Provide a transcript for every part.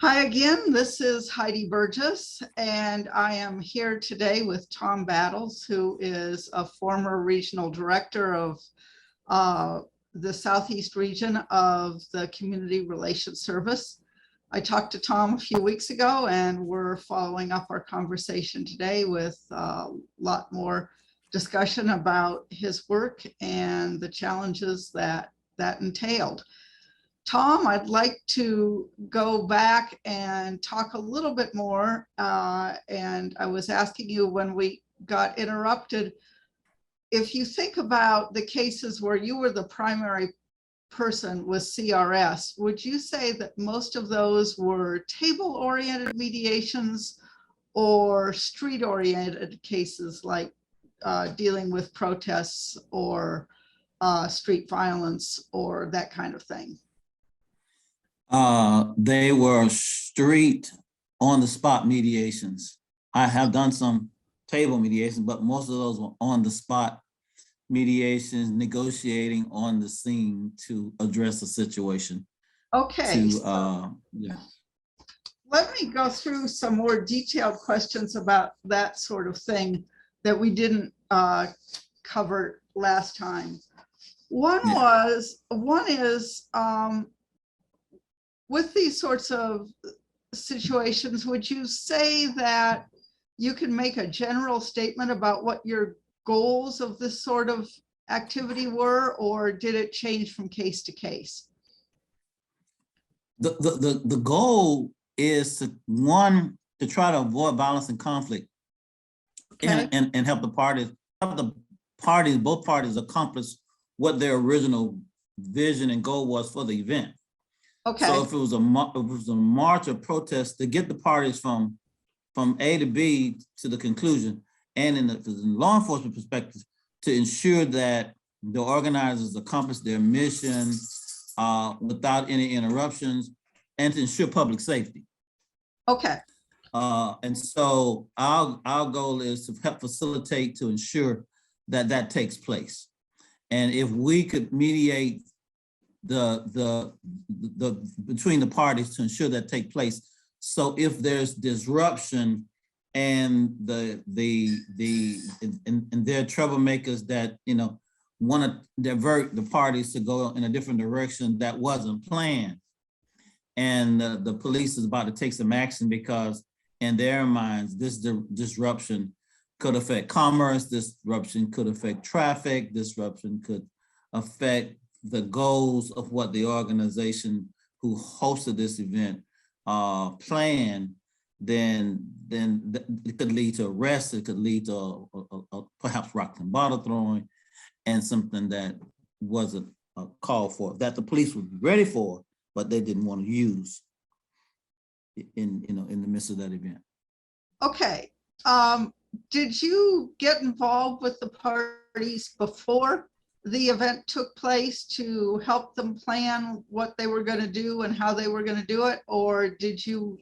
Hi again, this is Heidi Burgess, and I am here today with Tom Battles, who is a former regional director of the Southeast region of the Community Relations Service. I talked to Tom a few weeks ago, and we're following up our conversation today with a lot more discussion about his work and the challenges that entailed. Tom, I'd like to go back and talk a little bit more. And I was asking you when we got interrupted, if you think about the cases where you were the primary person with CRS, would you say that most of those were table-oriented mediations or street-oriented cases like dealing with protests or street violence or that kind of thing? They were street on the spot mediations. I have done some table mediations, but most of those were on the spot mediations, negotiating on the scene to address a situation. Okay. Yeah. Let me go through some more detailed questions about that sort of thing that we didn't cover last time. One is, with these sorts of situations, would you say that you can make a general statement about what your goals of this sort of activity were, or did it change from case to case? The goal is to try to avoid violence and conflict, Okay. and help both parties accomplish what their original vision and goal was for the event. Okay. So if it was a march or protest, to get the parties from A to B to the conclusion, and in the law enforcement perspective, to ensure that the organizers accomplish their mission without any interruptions, and to ensure public safety. Okay. And so our goal is to help facilitate, to ensure that that takes place. And if we could mediate the between the parties to ensure that take place. So if there's disruption and they're troublemakers that want to divert the parties to go in a different direction that wasn't planned, and the police is about to take some action because in their minds this disruption could affect commerce, disruption could affect traffic, disruption could affect the goals of what the organization who hosted this event planned, then it could lead to arrest, it could lead to perhaps rock and bottle throwing, and something that wasn't called for, that the police would be ready for, but they didn't want to use in the midst of that event. Okay. Did you get involved with the parties before the event took place to help them plan what they were going to do and how they were going to do it? Or did you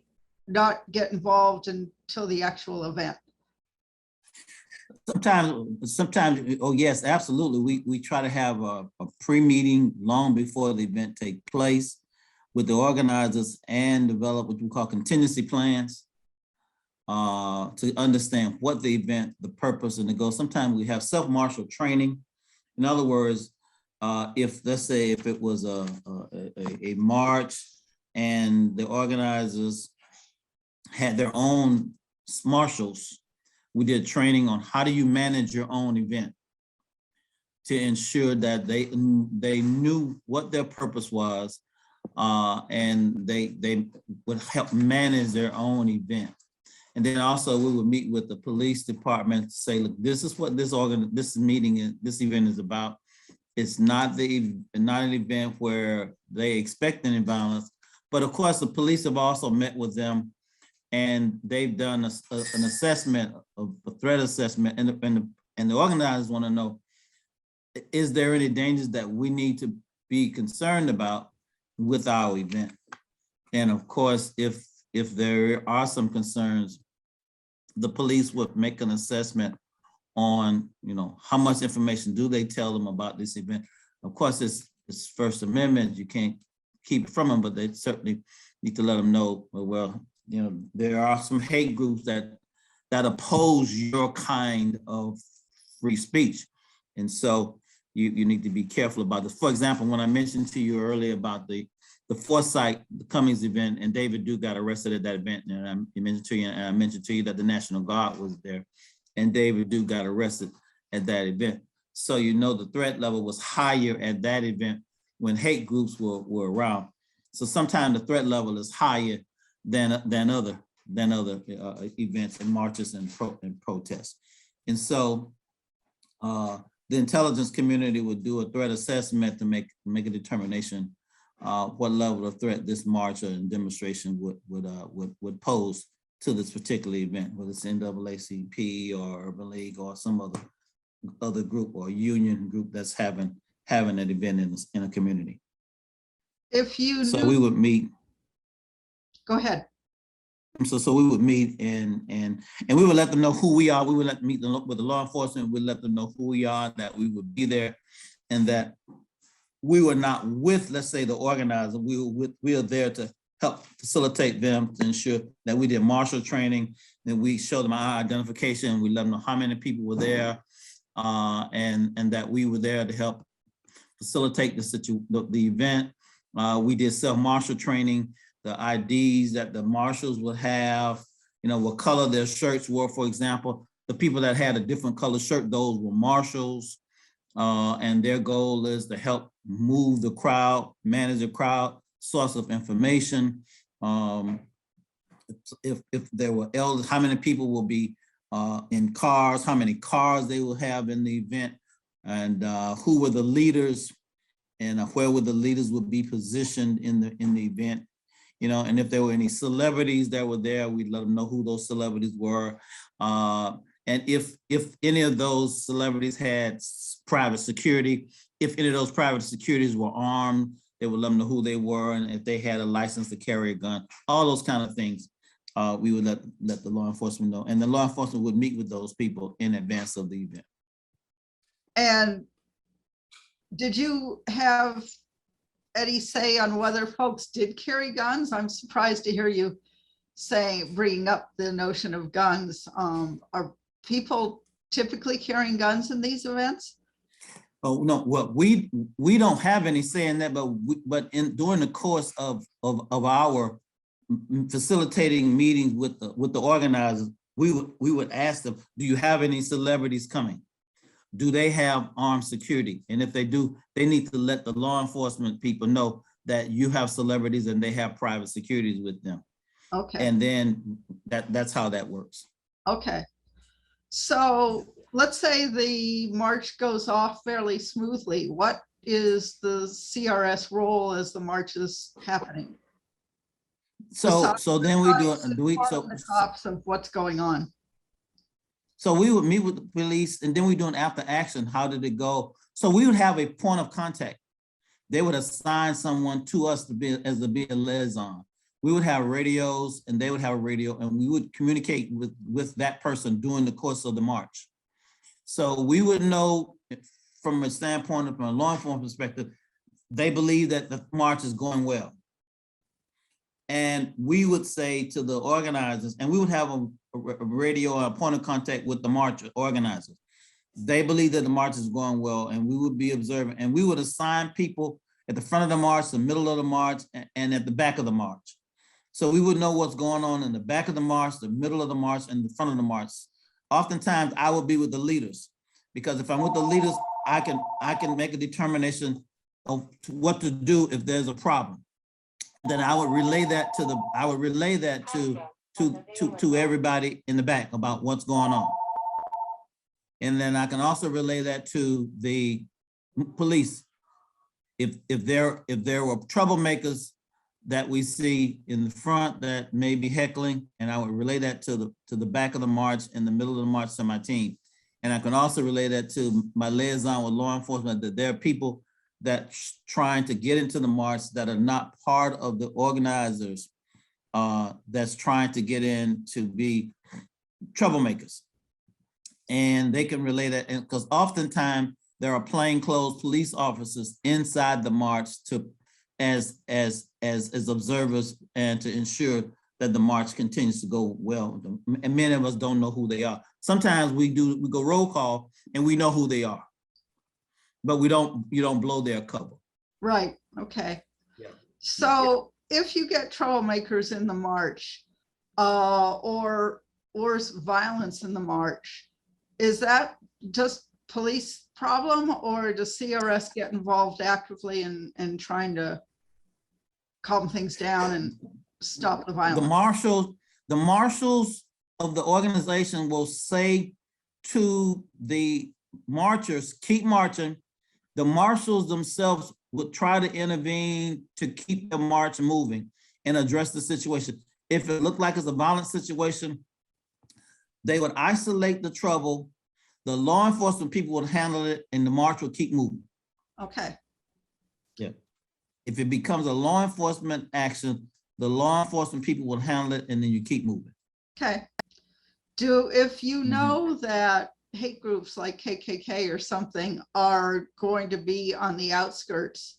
not get involved until the actual event? Sometimes, oh yes, absolutely. We try to have a pre-meeting long before the event take place with the organizers and develop what we call contingency plans to understand what the event, the purpose, and the goal. Sometimes we have self-marshal training. In other words, let's say if it was a march and the organizers had their own marshals, we did training on how do you manage your own event to ensure that they knew what their purpose was, and they would help manage their own event. And then also we would meet with the police department to say, look, this is what this event is about. It's not an event where they expect any violence, but of course the police have also met with them, and they've done an assessment, of a threat assessment, and the organizers want to know, is there any dangers that we need to be concerned about with our event? And of course, if there are some concerns, the police would make an assessment on, how much information do they tell them about this event. Of course, it's First Amendment, you can't keep it from them, but they certainly need to let them know, well, you know, there are some hate groups that oppose your kind of free speech. And so you need to be careful about this. For example, when I mentioned to you earlier about the Foresight, the Cummings event, and David Duke got arrested at that event, and I mentioned to you that the National Guard was there, and David Duke got arrested at that event. So you know the threat level was higher at that event when hate groups were around. So sometimes the threat level is higher than other events and marches and protests. And so the intelligence community would do a threat assessment to make a determination what level of threat this march or demonstration would pose to this particular event, whether it's NAACP or Urban League or some other group or union group that's having an event in a community. If you So we would meet. Go ahead. So we would meet and we would let them know who we are. We would meet with the law enforcement. We'd let them know who we are, that we would be there, and that we were not with, let's say, the organizer. We are there to help facilitate them, to ensure that we did martial training, and we showed them our identification. We let them know how many people were there, and that we were there to help facilitate the event. We did self-marshal training, the IDs that the marshals would have, you know, what color their shirts were. For example, the people that had a different color shirt, those were marshals, and their goal is to help move the crowd, manage the crowd, source of information. If there were elders, how many people will be in cars, how many cars they will have in the event, and who were the leaders, and where would the leaders would be positioned in the event. You know, and if there were any celebrities that were there, we'd let them know who those celebrities were. And if any of those celebrities had private security, if any of those private securities were armed, they would let them know who they were, and if they had a license to carry a gun, all those kind of things, we would let the law enforcement know. And the law enforcement would meet with those people in advance of the event. And did you have any say on whether folks did carry guns? I'm surprised to hear you bringing up the notion of guns. Are people typically carrying guns in these events? Oh no, well, we don't have any say in that, but during the course of our facilitating meetings with the organizers, we would ask them, do you have any celebrities coming? Do they have armed security? And if they do, they need to let the law enforcement people know that you have celebrities and they have private securities with them. Okay. And then that's how that works. Okay. So let's say the march goes off fairly smoothly. What is the CRS role as the march is happening? So then we do the cops of what's going on. So we would meet with the police, and then we do an after action. How did it go? So we would have a point of contact. They would assign someone to us to be a liaison. We would have radios, and they would have a radio, and we would communicate with that person during the course of the march. So we would know from a standpoint, from a law enforcement perspective, they believe that the march is going well. And we would say to the organizers, and we would have a radio or a point of contact with the march organizers. They believe that the march is going well, and we would be observing, and we would assign people at the front of the march, the middle of the march, and at the back of the march. So we would know what's going on in the back of the march, the middle of the march, and the front of the march. Oftentimes I would be with the leaders, because if I'm with the leaders, I can make a determination of what to do if there's a problem. Then I would relay that to everybody in the back about what's going on. And then I can also relay that to the police. If there were troublemakers that we see in the front that may be heckling, and I would relay that to the back of the march and the middle of the march to my team. And I can also relay that to my liaison with law enforcement, that there are people that trying to get into the march that are not part of the organizers, that's trying to get in to be troublemakers. And they can relay that, because oftentimes there are plainclothes police officers inside the march to as observers and to ensure that the march continues to go well. And many of us don't know who they are. Sometimes we go roll call and we know who they are, but you don't blow their cover. Right, okay. Yeah. So if you get troublemakers in the march, or violence in the march, is that just police problem, or does CRS get involved actively in trying to calm things down and stop the violence? The marshals of the organization will say to the marchers, keep marching. The marshals themselves would try to intervene to keep the march moving and address the situation. If it looked like it's a violent situation, they would isolate the trouble. The law enforcement people would handle it and the march would keep moving. Okay. Yeah. If it becomes a law enforcement action, the law enforcement people will handle it and then you keep moving. Okay. If you know that hate groups like KKK or something are going to be on the outskirts,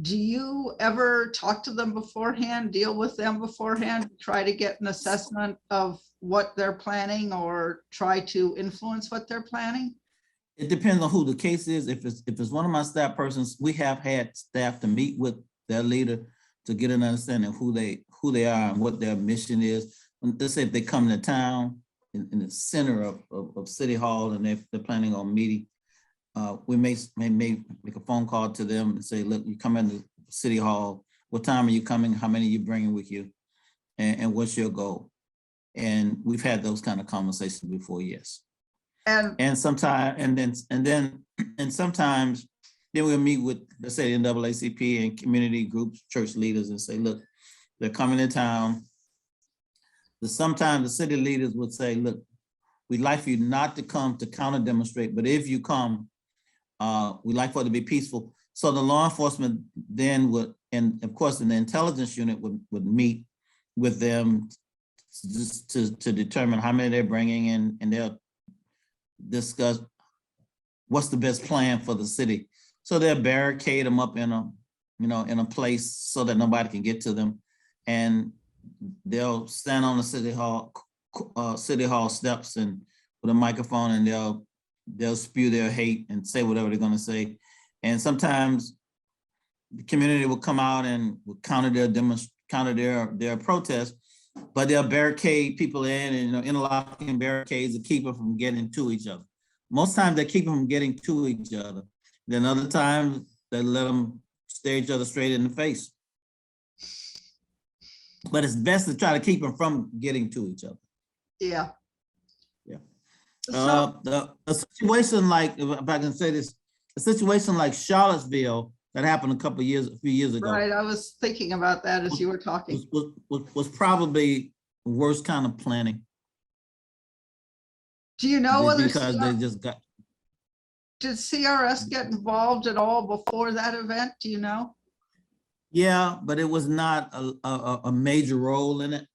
do you ever talk to them beforehand, deal with them beforehand, try to get an assessment of what they're planning or try to influence what they're planning? It depends on who the case is. If it's one of my staff persons, we have had staff to meet with their leader to get an understanding of who they are and what their mission is. Let's say if they come to town in the center of City Hall and they're planning on meeting, we may make a phone call to them and say, look, you come into City Hall, what time are you coming? How many are you bringing with you? And what's your goal? And we've had those kind of conversations before, yes. And sometimes then we'll meet with, let's say, the NAACP and community groups, church leaders, and say, look, they're coming to town. Sometimes the city leaders would say, look, we'd like for you not to come to counter demonstrate, but if you come, we'd like for it to be peaceful. So the law enforcement then would, and of course, the intelligence unit would meet with them just to determine how many they're bringing in, and they'll discuss what's the best plan for the city. So they'll barricade them up in a place so that nobody can get to them, and they'll stand on the city hall steps and with a microphone, and they'll spew their hate and say whatever they're going to say. And sometimes the community will come out and will counter their protest, but they'll barricade people in and interlocking barricades to keep them from getting to each other. Most times they keep them from getting to each other. Then other times they let them stare each other straight in the face. But it's best to try to keep them from getting to each other. Yeah. Yeah. So, a situation like, if I can say this, a situation like Charlottesville that happened a few years ago. right, I was thinking about that as you were talking. Was probably the worst kind of planning. Do you know whether because they just got. Did CRS get involved at all before that event? Do you know? Yeah, but it was not a major role in it.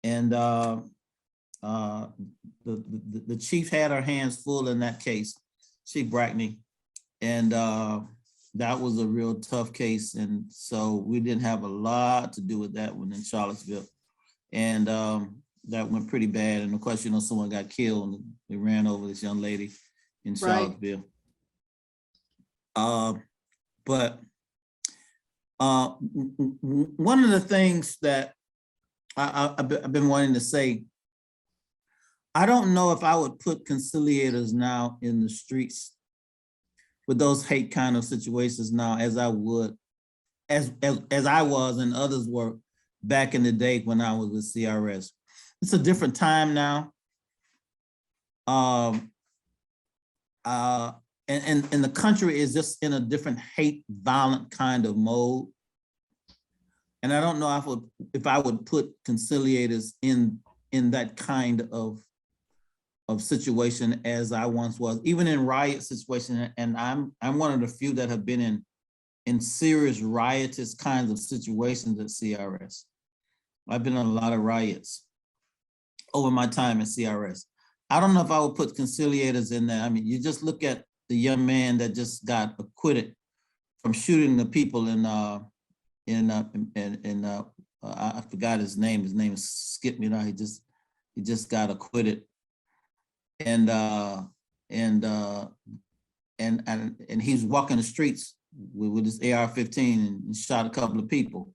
And the chief had her hands full in that case, Chief Brackney. And that was a real tough case. And so we didn't have a lot to do with that one in Charlottesville. And that went pretty bad. And of course, someone got killed and they ran over this young lady in Charlottesville. Right. But one of the things that I've been wanting to say, I don't know if I would put conciliators now in the streets with those hate kind of situations now as I would, as I was and others were back in the day when I was with CRS. It's a different time now. And the country is just in a different hate, violent kind of mode. And I don't know if I would put conciliators in that kind of situation as I once was, even in riot situation. And I'm one of the few that have been in serious riotous kinds of situations at CRS. I've been on a lot of riots over my time at CRS. I don't know if I would put conciliators in there. I mean, you just look at the young man that just got acquitted from shooting the people in I forgot his name. His name skipped me now. He just got acquitted. And he was walking the streets with his AR-15 and shot a couple of people.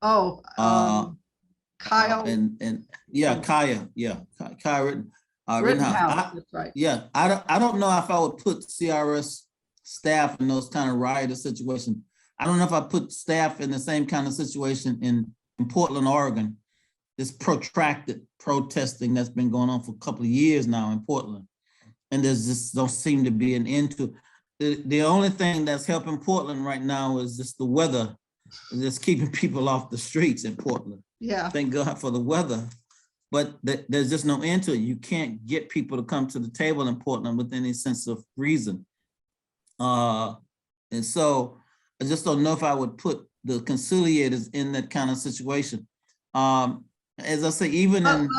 Oh, Kyle. Kaya Rittenhouse. That's right. Yeah, I don't know if I would put CRS staff in those kind of riotous situations. I don't know if I put staff in the same kind of situation in Portland, Oregon. This protracted protesting that's been going on for a couple of years now in Portland. And there's just don't seem to be an end to it. The only thing that's helping Portland right now is just the weather, just keeping people off the streets in Portland. Yeah. Thank God for the weather. But there's just no end to it. You can't get people to come to the table in Portland with any sense of reason. And so I just don't know if I would put the conciliators in that kind of situation. As I say, even in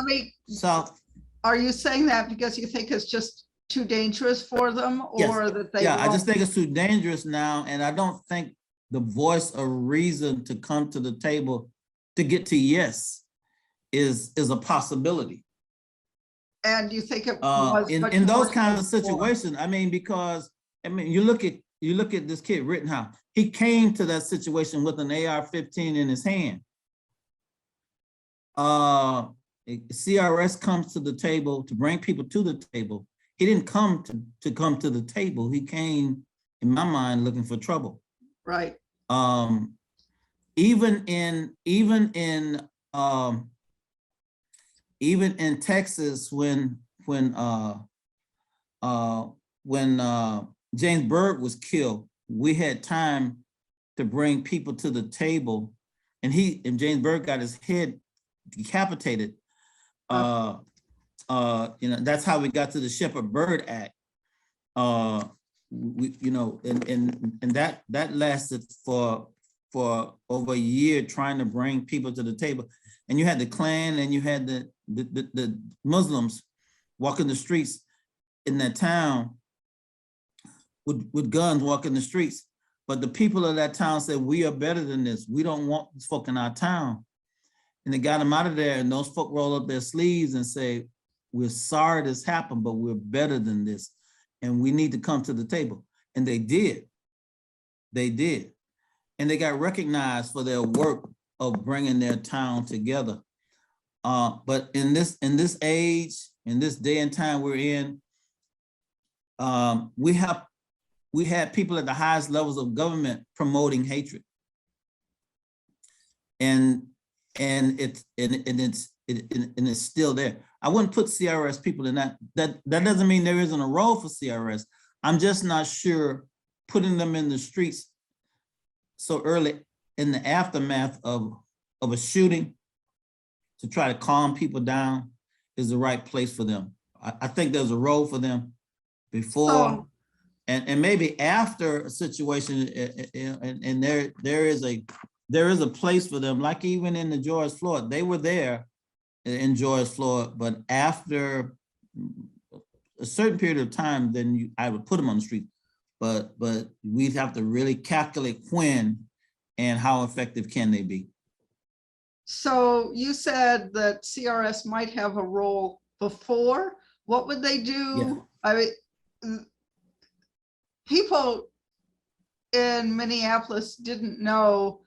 South. Are you saying that because you think it's just too dangerous for them, or Yes. that they? Yeah, I just think it's too dangerous now, and I don't think the voice of reason to come to the table to get to yes is a possibility. And you think it was in those kinds of situations? I mean, because you look at this kid Rittenhouse. He came to that situation with an AR-15 in his hand. CRS comes to the table to bring people to the table. He didn't come to come to the table. He came, in my mind, looking for trouble. Right. Even in Texas, when James Byrd was killed, we had time to bring people to the table, and James Byrd got his head decapitated. That's how we got to the Shepard-Byrd Act. And that lasted for over a year, trying to bring people to the table. And you had the Klan and you had the Muslims walking the streets in that town with guns walking the streets. But the people of that town said, we are better than this. We don't want these folk in our town. And they got them out of there, and those folk roll up their sleeves and say, we're sorry this happened, but we're better than this. And we need to come to the table. And they did. They did. And they got recognized for their work of bringing their town together. But in this age, in this day and time we're in, we had people at the highest levels of government promoting hatred. And it's still there. I wouldn't put CRS people in that. That doesn't mean there isn't a role for CRS. I'm just not sure putting them in the streets so early in the aftermath of a shooting to try to calm people down is the right place for them. I think there's a role for them before and maybe after a situation, and there is a place for them, like even in the George Floyd, they were there in George Floyd, but after a certain period of time, then I would put them on the street. But we'd have to really calculate when and how effective can they be. So you said that CRS might have a role before. What would they do? Yeah. I mean, people in Minneapolis didn't know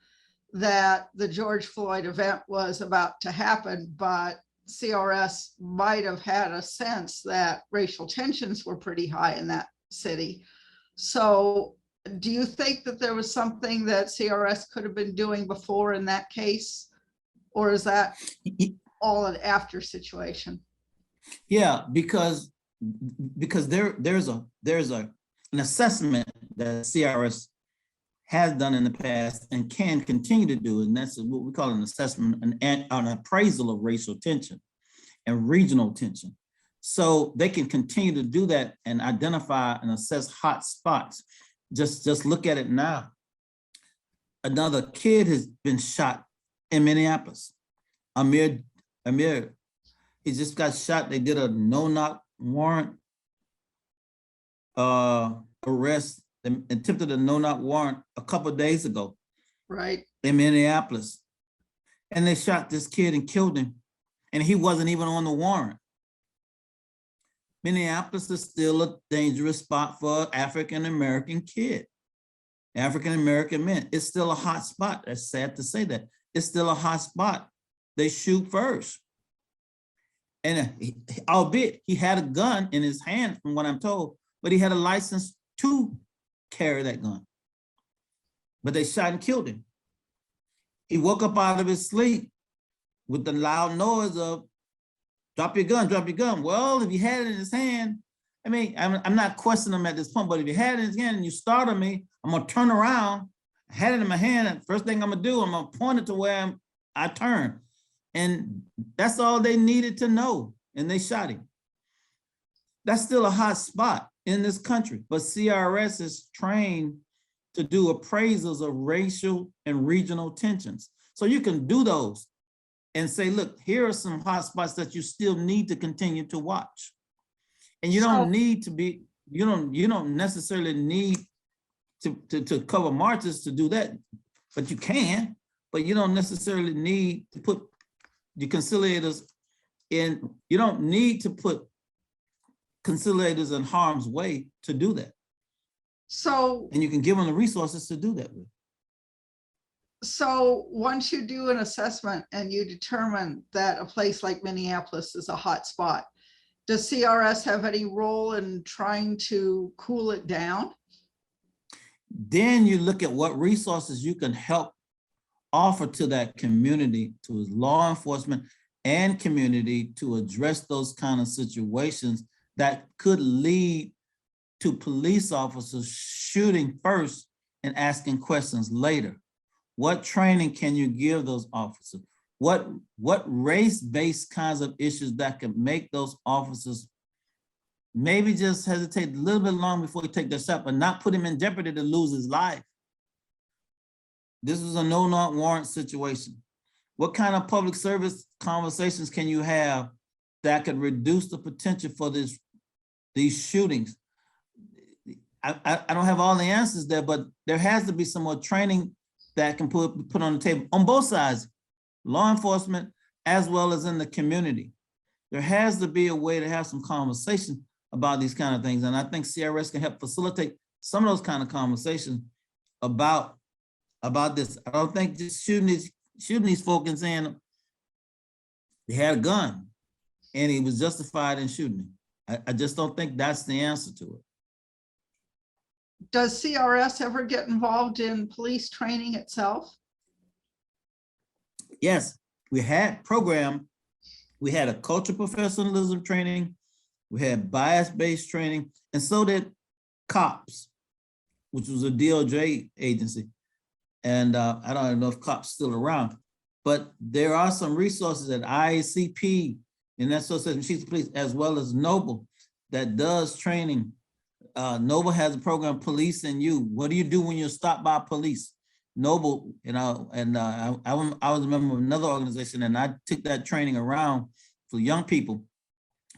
that the George Floyd event was about to happen, but CRS might have had a sense that racial tensions were pretty high in that city. So do you think that there was something that CRS could have been doing before in that case? Or is that all an after situation? Yeah, because there's an assessment that CRS has done in the past and can continue to do, and that's what we call an assessment, an appraisal of racial tension and regional tension. So they can continue to do that and identify and assess hot spots. Just look at it now. Another kid has been shot in Minneapolis. Amir, he just got shot. They did a no-knock warrant arrest, and attempted a no-knock warrant a couple of days ago. Right. in Minneapolis. And they shot this kid and killed him. And he wasn't even on the warrant. Minneapolis is still a dangerous spot for African-American kid, African-American men. It's still a hot spot. That's sad to say that. It's still a hot spot. They shoot first. And albeit he had a gun in his hand, from what I'm told, but he had a license to carry that gun. But they shot and killed him. He woke up out of his sleep with the loud noise of, drop your gun, drop your gun. Well, if he had it in his hand, I mean, I'm not questioning him at this point, but if you had it in his hand and you startle me, I'm gonna turn around, I had it in my hand, and first thing I'm gonna do, I'm gonna point it to where I turn. And that's all they needed to know, and they shot him. That's still a hot spot in this country, but CRS is trained to do appraisals of racial and regional tensions. So you can do those and say, look, here are some hot spots that you still need to continue to watch. And you don't need to be, you don't necessarily need to cover marches to do that, but you can, but you don't necessarily need to put your conciliators in, you don't need to put conciliators in harm's way to do that. So, and you can give them the resources to do that with. So once you do an assessment and you determine that a place like Minneapolis is a hot spot, does CRS have any role in trying to cool it down? Then you look at what resources you can help offer to that community, to law enforcement and community, to address those kind of situations that could lead to police officers shooting first and asking questions later. What training can you give those officers? What race-based kinds of issues that can make those officers maybe just hesitate a little bit long before they take their shot, but not put him in jeopardy to lose his life? This is a no not warrant situation. What kind of public service conversations can you have that could reduce the potential for these shootings? I don't have all the answers there, but there has to be some more training that can put on the table on both sides, law enforcement as well as in the community. There has to be a way to have some conversation about these kind of things. And I think CRS can help facilitate some of those kind of conversations about this. I don't think just shooting these folk and saying they had a gun and he was justified in shooting him. I just don't think that's the answer to it. Does CRS ever get involved in police training itself? Yes, we had a cultural professionalism training, we had bias-based training, and so did COPS, which was a DOJ agency. And I don't know if COPS still around, but there are some resources at IACP and that Association of Chiefs of Police, as well as Noble, that does training. Noble has a program, Police and You. What do you do when you're stopped by police? Noble, I was a member of another organization, and I took that training around for young people,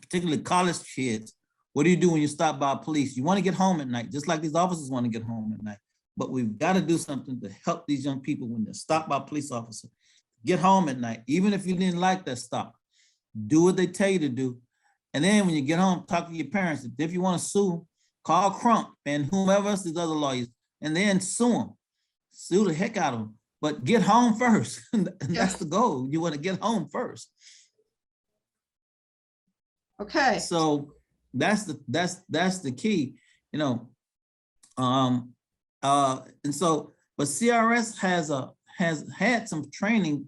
particularly college kids. What do you do when you're stopped by police? You want to get home at night, just like these officers want to get home at night. But we've got to do something to help these young people when they're stopped by a police officer. Get home at night, even if you didn't like that stop. Do what they tell you to do. And then when you get home, talk to your parents. If you want to sue, call Crump and whomever else, these other lawyers, and then sue them. Sue the heck out of them. But get home first. And that's the goal. You want to get home first. Okay. So that's the key, you know. And so, but CRS has had some training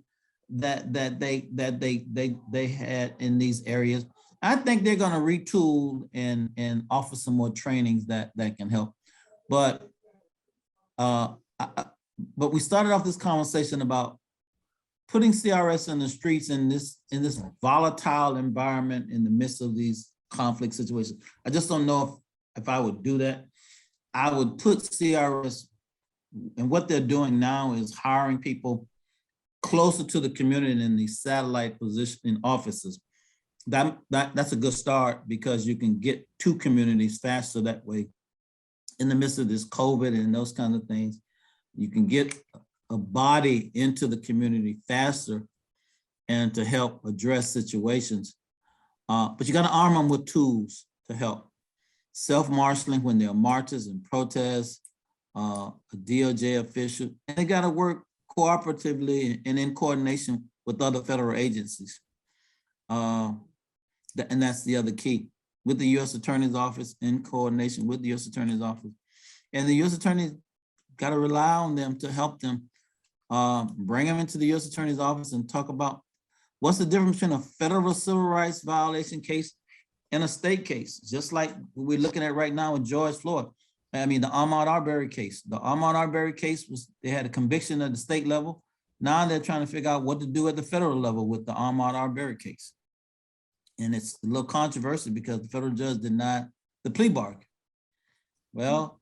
that they had in these areas. I think they're going to retool and offer some more trainings that can help. But we started off this conversation about putting CRS in the streets in this volatile environment in the midst of these conflict situations. I just don't know if I would do that. I would put CRS, and what they're doing now is hiring people closer to the community in these satellite positioning offices. That's a good start because you can get to communities faster that way. In the midst of this COVID and those kinds of things, you can get a body into the community faster and to help address situations. But you got to arm them with tools to help. Self-marshaling when there are marches and protests, a DOJ official, and they got to work cooperatively and in coordination with other federal agencies. And that's the other key, with the U.S. Attorney's Office, in coordination with the U.S. Attorney's Office. And the U.S. Attorney's got to rely on them to help them, bring them into the U.S. Attorney's Office and talk about what's the difference between a federal civil rights violation case and a state case, just like we're looking at right now with George Floyd. I mean, the Ahmaud Arbery case. The Ahmaud Arbery case was, they had a conviction at the state level. Now they're trying to figure out what to do at the federal level with the Ahmaud Arbery case. And it's a little controversial because the federal judge denied the plea bargain. Well,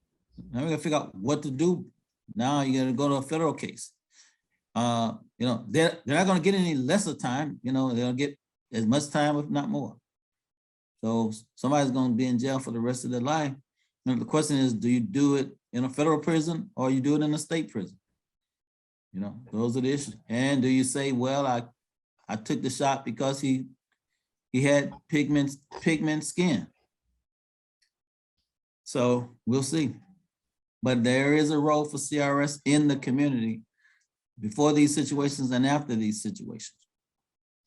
now we gotta figure out what to do. Now you gotta go to a federal case. You know, they're not gonna get any lesser time, you know, they'll get as much time, if not more. So somebody's gonna be in jail for the rest of their life. And the question is, do you do it in a federal prison or you do it in a state prison? You know, those are the issues. And do you say, well, I took the shot because he had pigment skin. So we'll see. But there is a role for CRS in the community before these situations and after these situations.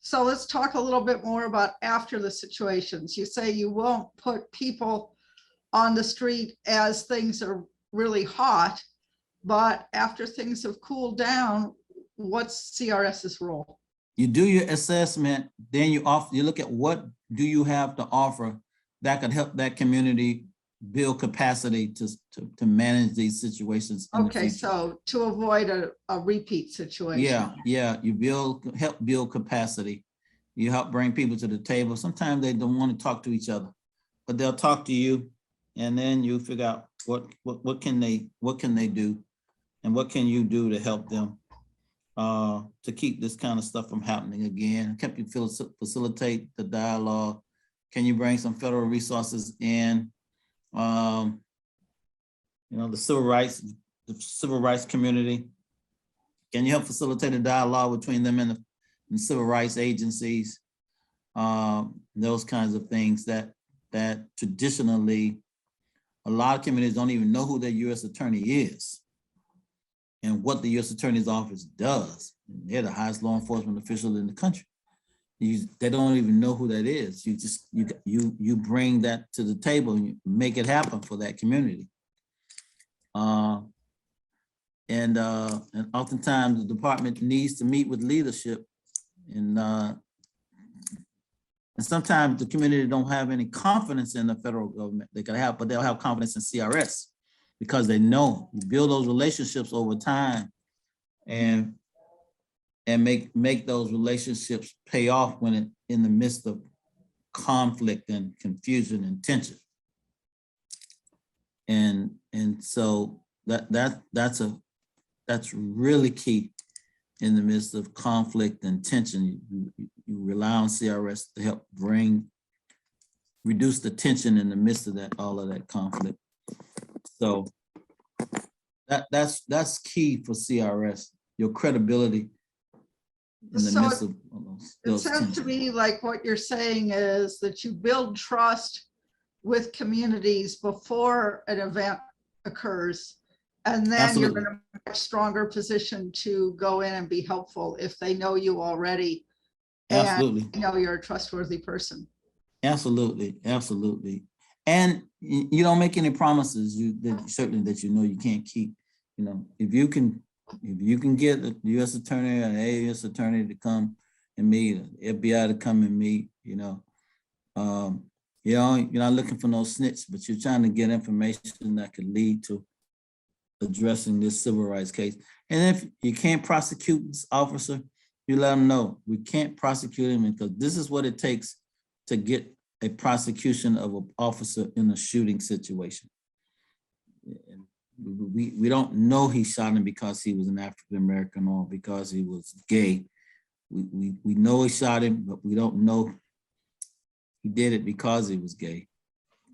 So let's talk a little bit more about after the situations. You say you won't put people on the street as things are really hot, but after things have cooled down, what's CRS's role? You do your assessment, then you look at what do you have to offer that could help that community build capacity to manage these situations. Okay, so to avoid a repeat situation. Yeah, you help build capacity. You help bring people to the table. Sometimes they don't want to talk to each other, but they'll talk to you, and then you figure out what can they do, and what can you do to help them to keep this kind of stuff from happening again. Can you facilitate the dialogue? Can you bring some federal resources in? You know, the civil rights community. Can you help facilitate a dialogue between them and the civil rights agencies? Those kinds of things that traditionally a lot of communities don't even know who their U.S. attorney is and what the U.S. Attorney's Office does. They're the highest law enforcement official in the country. They don't even know who that is. You bring that to the table and you make it happen for that community. And oftentimes the department needs to meet with leadership, and sometimes the community don't have any confidence in the federal government. They can have, but they'll have confidence in CRS because they know you build those relationships over time and make those relationships pay off when in the midst of conflict and confusion and tension. And so that's really key in the midst of conflict and tension. You rely on CRS to help reduce the tension in the midst of all of that conflict. So that's key for CRS, your credibility in the midst of those it sounds to me like what you're saying is that you build trust with communities before an event occurs, and then Absolutely. you're in a much stronger position to go in and be helpful if they know you already. Absolutely. And you know you're a trustworthy person. Absolutely. And you don't make any promises certainly that you know you can't keep. You know, if you can get the U.S. attorney or an U.S. attorney to come and meet, FBI to come and meet, you know, you're not looking for no snitch, but you're trying to get information that could lead to addressing this civil rights case. And if you can't prosecute this officer, you let them know we can't prosecute him because this is what it takes to get a prosecution of an officer in a shooting situation. And we don't know he shot him because he was an African-American or because he was gay. We know he shot him, but we don't know he did it because he was gay.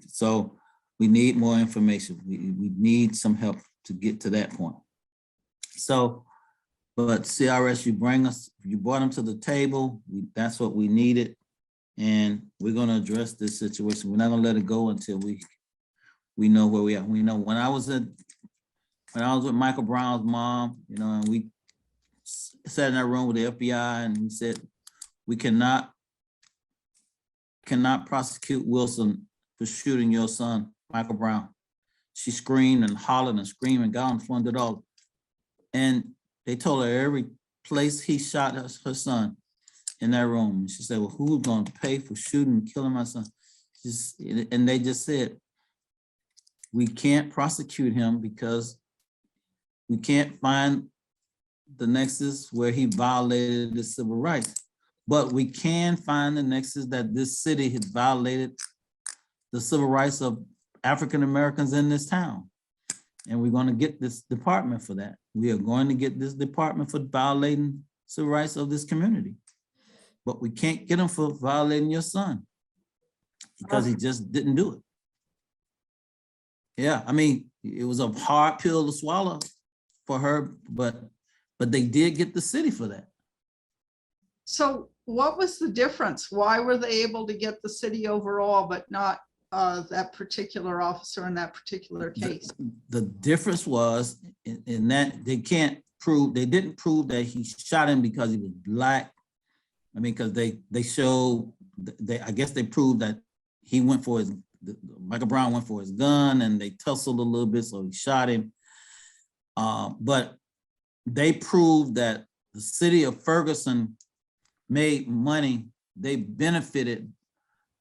So we need more information. We need some help to get to that point. So But CRS, you brought them to the table. That's what we needed. And we're gonna address this situation. We're not gonna let it go until we know where we are. We know when I was with Michael Brown's mom, you know, and we sat in that room with the FBI and we said, we cannot prosecute Wilson for shooting your son, Michael Brown. She screamed and hollered and screamed and got on the phone and did all. And they told her every place he shot her son in that room. And she said, well, who's going to pay for shooting and killing my son? And they just said, we can't prosecute him because we can't find the nexus where he violated the civil rights. But we can find the nexus that this city had violated the civil rights of African Americans in this town. And we're going to get this department for that. We are going to get this department for violating civil rights of this community. But we can't get him for violating your son because he just didn't do it. Yeah, I mean, it was a hard pill to swallow for her, but they did get the city for that. So what was the difference? Why were they able to get the city overall, but not that particular officer in that particular case? The difference was in that they didn't prove that he shot him because he was Black. I mean, because I guess they proved that he went for Michael Brown went for his gun and they tussled a little bit, so he shot him. But they proved that the city of Ferguson made money. They benefited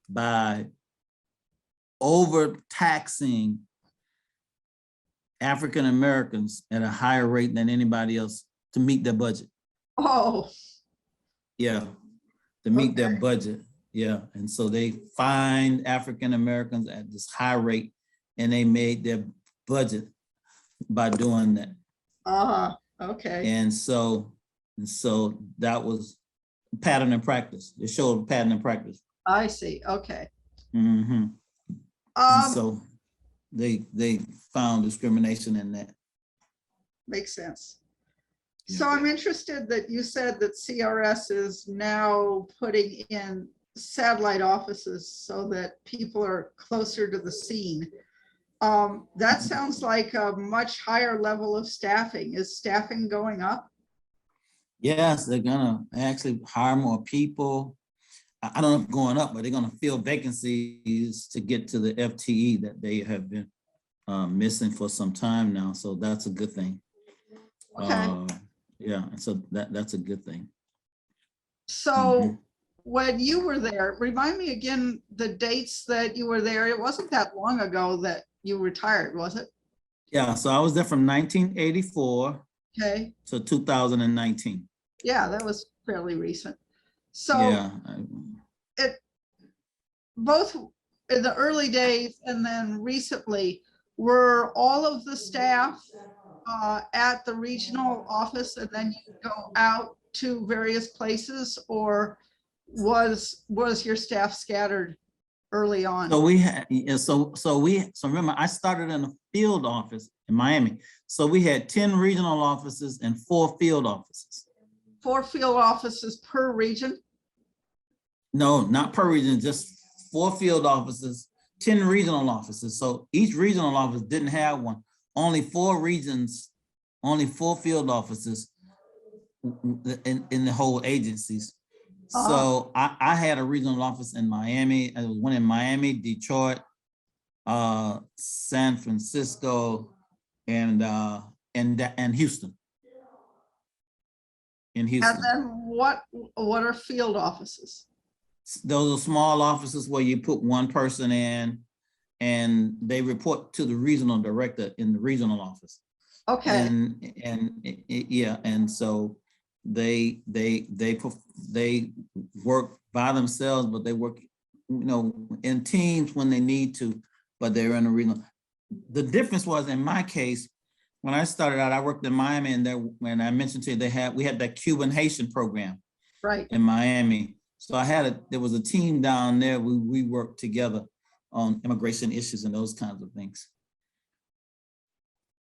by overtaxing African Americans at a higher rate than anybody else to meet their budget. Oh. Yeah, to meet their budget. Yeah, and so they fined African Americans at this high rate and they made their budget by doing that. Okay. And so that was pattern and practice. It showed pattern and practice. I see. Okay. Mm-hmm. So they found discrimination in that. Makes sense. Yeah. So I'm interested that you said that CRS is now putting in satellite offices so that people are closer to the scene. That sounds like a much higher level of staffing. Is staffing going up? Yes, they're gonna actually hire more people. I don't know if going up, but they're gonna fill vacancies to get to the FTE that they have been missing for some time now. So that's a good thing. Okay. Yeah, and so that's a good thing. So when you were there, remind me again the dates that you were there. It wasn't that long ago that you retired, was it? Yeah, so I was there from 1984 Okay. to 2019. Yeah, that was fairly recent. So Yeah. Both in the early days and then recently, were all of the staff at the regional office and then you go out to various places, or was your staff scattered early on? So we had, so remember, I started in a field office in Miami. So we had 10 regional offices and 4 field offices. 4 field offices per region? No, not per region, just 4 field offices, 10 regional offices. So each regional office didn't have one. Only 4 regions, only 4 field offices in the whole agencies. So I had a regional office in Miami. There was one in Miami, Detroit, San Francisco, and Houston. In Houston. And then what are field offices? Those are small offices where you put one person in and they report to the regional director in the regional office. Okay. And so they work by themselves, but they work, in teams when they need to, but they're in a regional. The difference was in my case, when I started out, I worked in Miami, and when I mentioned to you, we had that Cuban Haitian program, right, in Miami. So there was a team down there. We worked together on immigration issues and those kinds of things.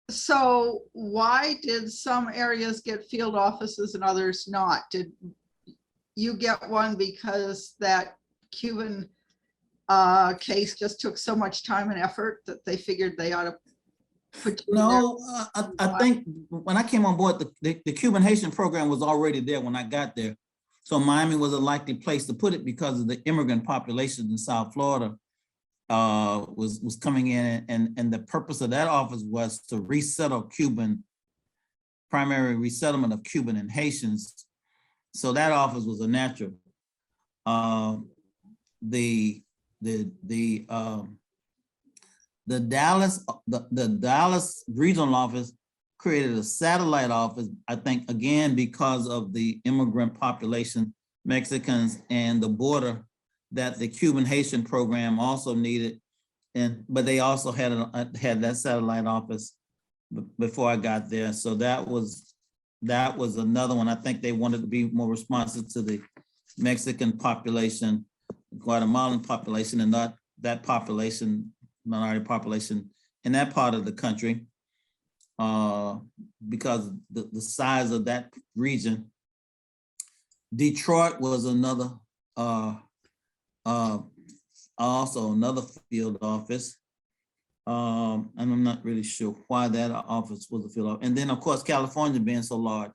So why did some areas get field offices and others not? Did you get one because that Cuban case just took so much time and effort that they figured they ought to put you in there? No, I think when I came on board, the Cuban Haitian program was already there when I got there. So Miami was a likely place to put it because of the immigrant population in South Florida was coming in, and the purpose of that office was to resettle primary resettlement of Cuban and Haitians. So that office was a natural. The Dallas regional office created a satellite office, I think, again, because of the immigrant population, Mexicans, and the border that the Cuban Haitian program also needed. But they also had that satellite office before I got there. So that was another one. I think they wanted to be more responsive to the Mexican population, Guatemalan population, and not that population, minority population in that part of the country, because the size of that region. Detroit was another, also another field office. And I'm not really sure why that office was a field office. And then of course, California being so large,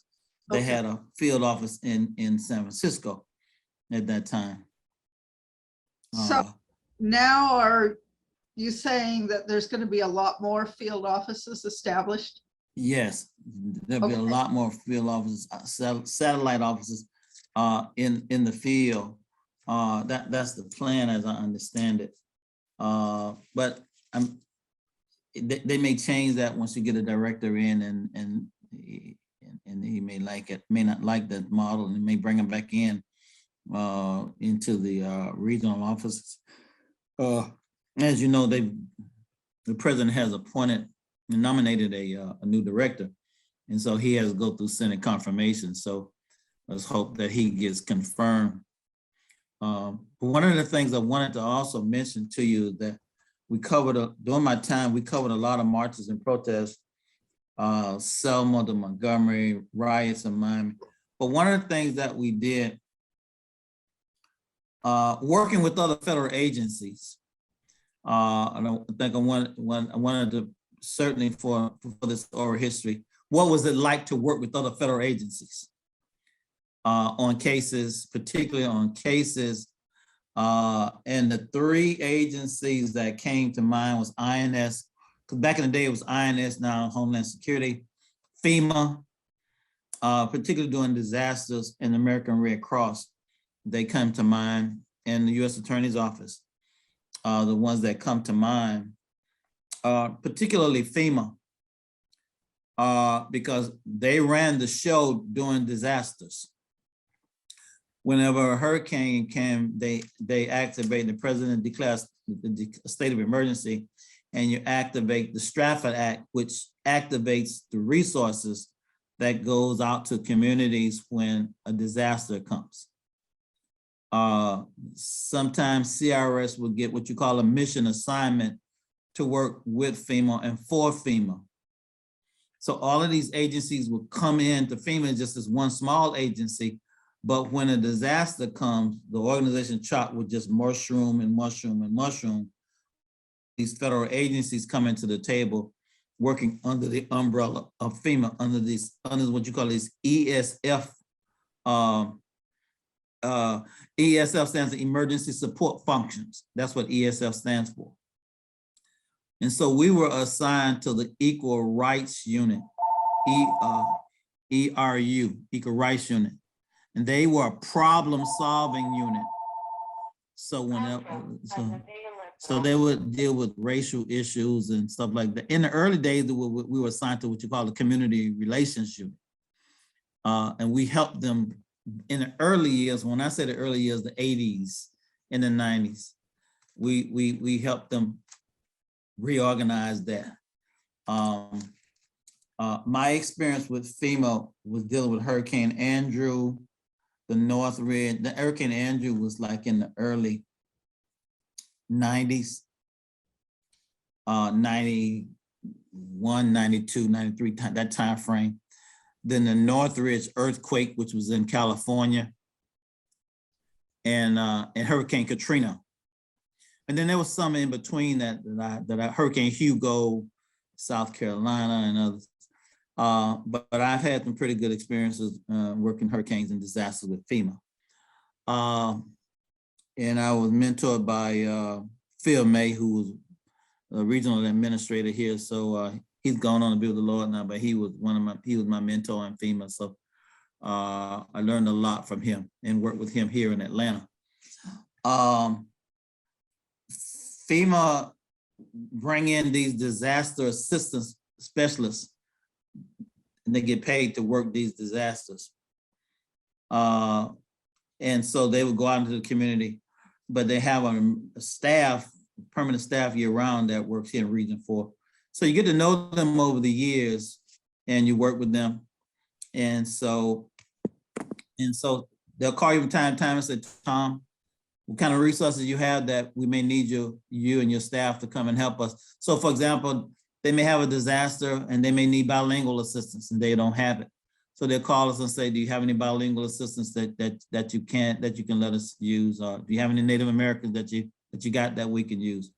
they had a field office in San Francisco at that time. So now are you saying that there's going to be a lot more field offices established? Yes, there'll be a lot more field offices, satellite offices in the field. That's the plan as I understand it. But they may change that once you get a director in, and he may like it, may not like that model, and may bring him back in into the regional offices. As you know, the president has appointed and nominated a new director, and so he has to go through Senate confirmation. So let's hope that he gets confirmed. But one of the things I wanted to also mention to you that we covered during my time, we covered a lot of marches and protests, Selma to Montgomery, riots in Miami. But one of the things that we did, working with other federal agencies, and I think I wanted to, certainly for this oral history, what was it like to work with other federal agencies on cases, particularly on cases, and the three agencies that came to mind was INS, because back in the day it was INS, now Homeland Security, FEMA, particularly during disasters, and the American Red Cross, they come to mind, and the U.S. Attorney's Office, the ones that come to mind, particularly FEMA, because they ran the show during disasters. Whenever a hurricane came, they activate, the president declares the state of emergency, and you activate the Stratford Act, which activates the resources that goes out to communities when a disaster comes. Sometimes CRS will get what you call a mission assignment to work with FEMA and for FEMA. So all of these agencies will come in to FEMA just as one small agency, but when a disaster comes, the organization chart will just mushroom and mushroom and mushroom. These federal agencies come into the table working under the umbrella of FEMA, under what you call these ESF. ESF stands for Emergency Support Functions. That's what ESF stands for. And so we were assigned to the Equal Rights Unit, ERU, Equal Rights Unit. And they were a problem-solving unit. So so they would deal with racial issues and stuff like that. In the early days, we were assigned to what you call the Community Relations Unit. And we helped them in the early years. When I say the early years, the 80s and the 90s, we helped them reorganize that. My experience with FEMA was dealing with Hurricane Andrew, the Northridge. The Hurricane Andrew was like in the early 90s, 90, 91, 92, 93, that time frame. Then the Northridge earthquake, which was in California, and Hurricane Katrina. And then there was some in between that Hurricane Hugo, South Carolina, and others. But I've had some pretty good experiences working hurricanes and disasters with FEMA. And I was mentored by Phil May, who was a regional administrator here. So he's gone on to be with the Lord now, but he was my mentor in FEMA. So I learned a lot from him and worked with him here in Atlanta. FEMA bring in these disaster assistance specialists, and they get paid to work these disasters. And so they would go out into the community, but they have a staff, permanent staff year round that works here in Region 4. So you get to know them over the years and you work with them. And so they'll call you from time to time and say, Tom, what kind of resources you have that we may need you and your staff to come and help us. So for example, they may have a disaster and they may need bilingual assistance and they don't have it. So they'll call us and say, do you have any bilingual assistance that you can let us use? Or do you have any Native Americans that you got that we can use?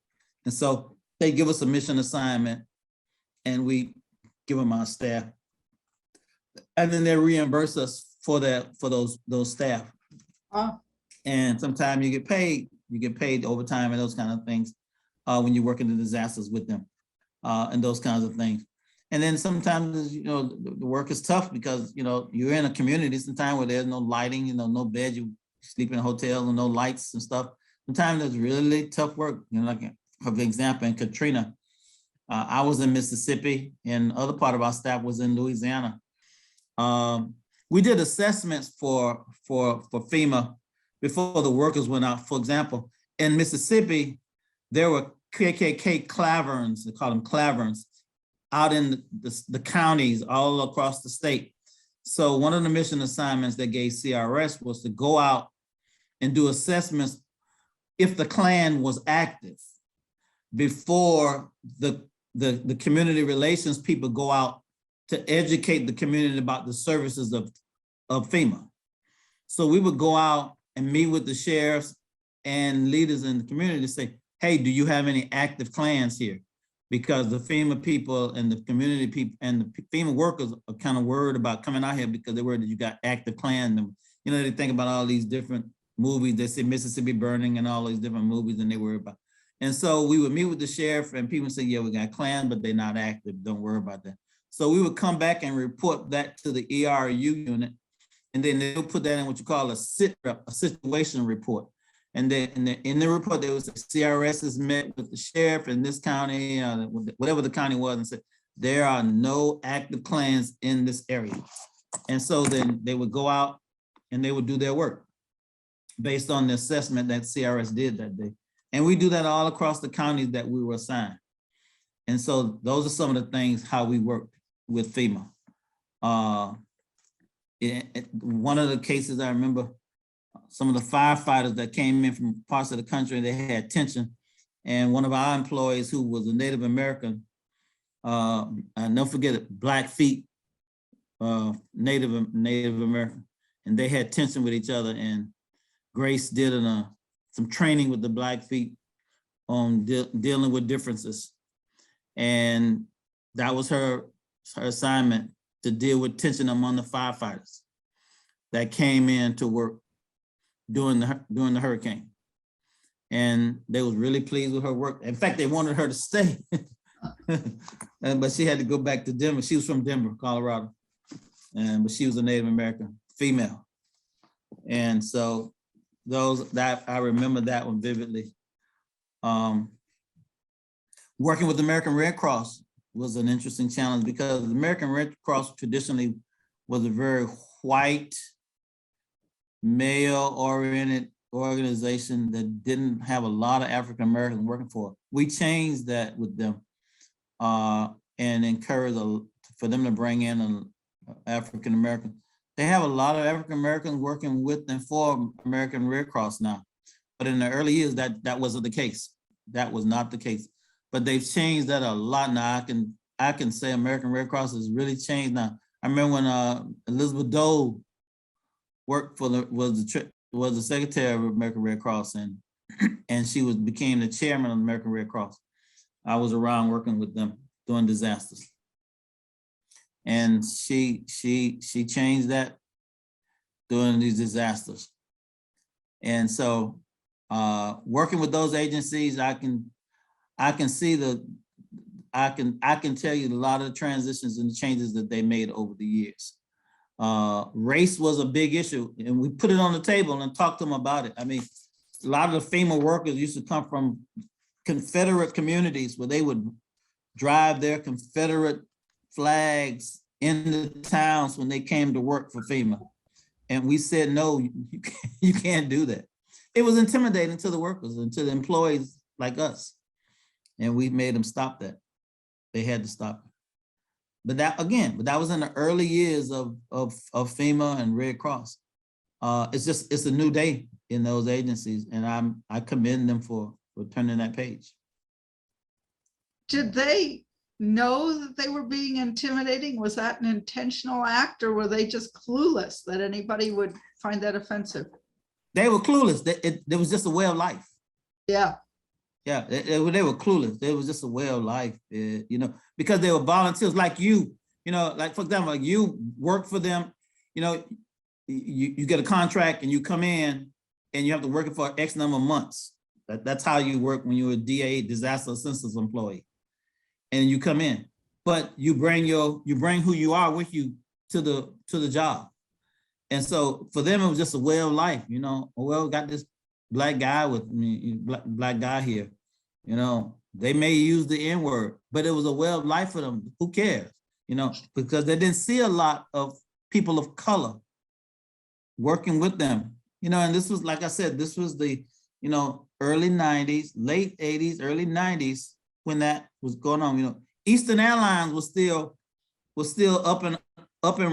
And so they give us a mission assignment and we give them our staff. And then they reimburse us for those staff. And sometimes you get paid overtime and those kind of things when you're working the disasters with them and those kinds of things. And then sometimes, the work is tough because, you're in a community sometimes where there's no lighting, no bed, you sleep in a hotel and no lights and stuff. Sometimes it's really tough work. Like for example, in Katrina, I was in Mississippi and other part of our staff was in Louisiana. We did assessments for FEMA before the workers went out. For example, in Mississippi, there were KKK claverns, they call them claverns, out in the counties all across the state. So one of the mission assignments that gave CRS was to go out and do assessments if the Klan was active before the community relations people go out to educate the community about the services of FEMA. So we would go out and meet with the sheriffs and leaders in the community to say, hey, do you have any active Klans here? Because the FEMA people and the community people and the FEMA workers are kind of worried about coming out here because they're worried that you got active Klan. They think about all these different movies. They say Mississippi Burning and all these different movies and they worry about. And so we would meet with the sheriff and people say, yeah, we got Klan, but they're not active. Don't worry about that. So we would come back and report that to the ERU unit. And then they'll put that in what you call a situation report. And then in the report, there was CRS has met with the sheriff in this county, whatever the county was, and said, there are no active Klans in this area. And so then they would go out and they would do their work based on the assessment that CRS did that day. And we do that all across the counties that we were assigned. And so those are some of the things, how we work with FEMA. One of the cases I remember, some of the firefighters that came in from parts of the country, they had tension. And one of our employees who was a Native American, and don't forget it, Blackfeet, Native American, and they had tension with each other. And Grace did some training with the Blackfeet on dealing with differences. And that was her assignment, to deal with tension among the firefighters that came in to work during the hurricane. And they was really pleased with her work. In fact, they wanted her to stay, but she had to go back to Denver. She was from Denver, Colorado, but she was a Native American female. And so I remember that one vividly. Working with the American Red Cross was an interesting challenge because the American Red Cross traditionally was a very white, male-oriented organization that didn't have a lot of African Americans working for it. We changed that with them and encouraged for them to bring in an African American. They have a lot of African Americans working with and for American Red Cross now, but in the early years that wasn't the case. That was not the case. but they've changed that a lot now. I can say American Red Cross has really changed now. I remember when Elizabeth Dole worked for was the secretary of American Red Cross, and she became the chairman of the American Red Cross. I was around working with them during disasters, and she changed that during these disasters. And so, working with those agencies, I can see I can tell you a lot of the transitions and the changes that they made over the years. Race was a big issue, and we put it on the table and talked to them about it. I mean, a lot of the FEMA workers used to come from Confederate communities where they would drive their Confederate flags in the towns when they came to work for FEMA. And we said, no, you can't do that. It was intimidating to the workers and to the employees like us. And we made them stop that. They had to stop it. But that was in the early years of FEMA and Red Cross. It's a new day in those agencies, and I commend them for turning that page. Did they know that they were being intimidating? Was that an intentional act, or were they just clueless that anybody would find that offensive? They were clueless. It was just a way of life. Yeah. Yeah, they were clueless. It was just a way of life, because they were volunteers like you, like for example, like you work for them, you get a contract and you come in and you have to work it for X number of months. That's how you work when you're a DA, disaster assistance employee, and you come in, but you bring who you are with you to the job. And so for them, it was just a way of life, well, got this black guy with me, black guy here, they may use the N-word, but it was a way of life for them. Who cares? Because they didn't see a lot of people of color working with them, and this was, like I said, this was the, early 90s, late 80s, early 90s when that was going on. Eastern Airlines was still up and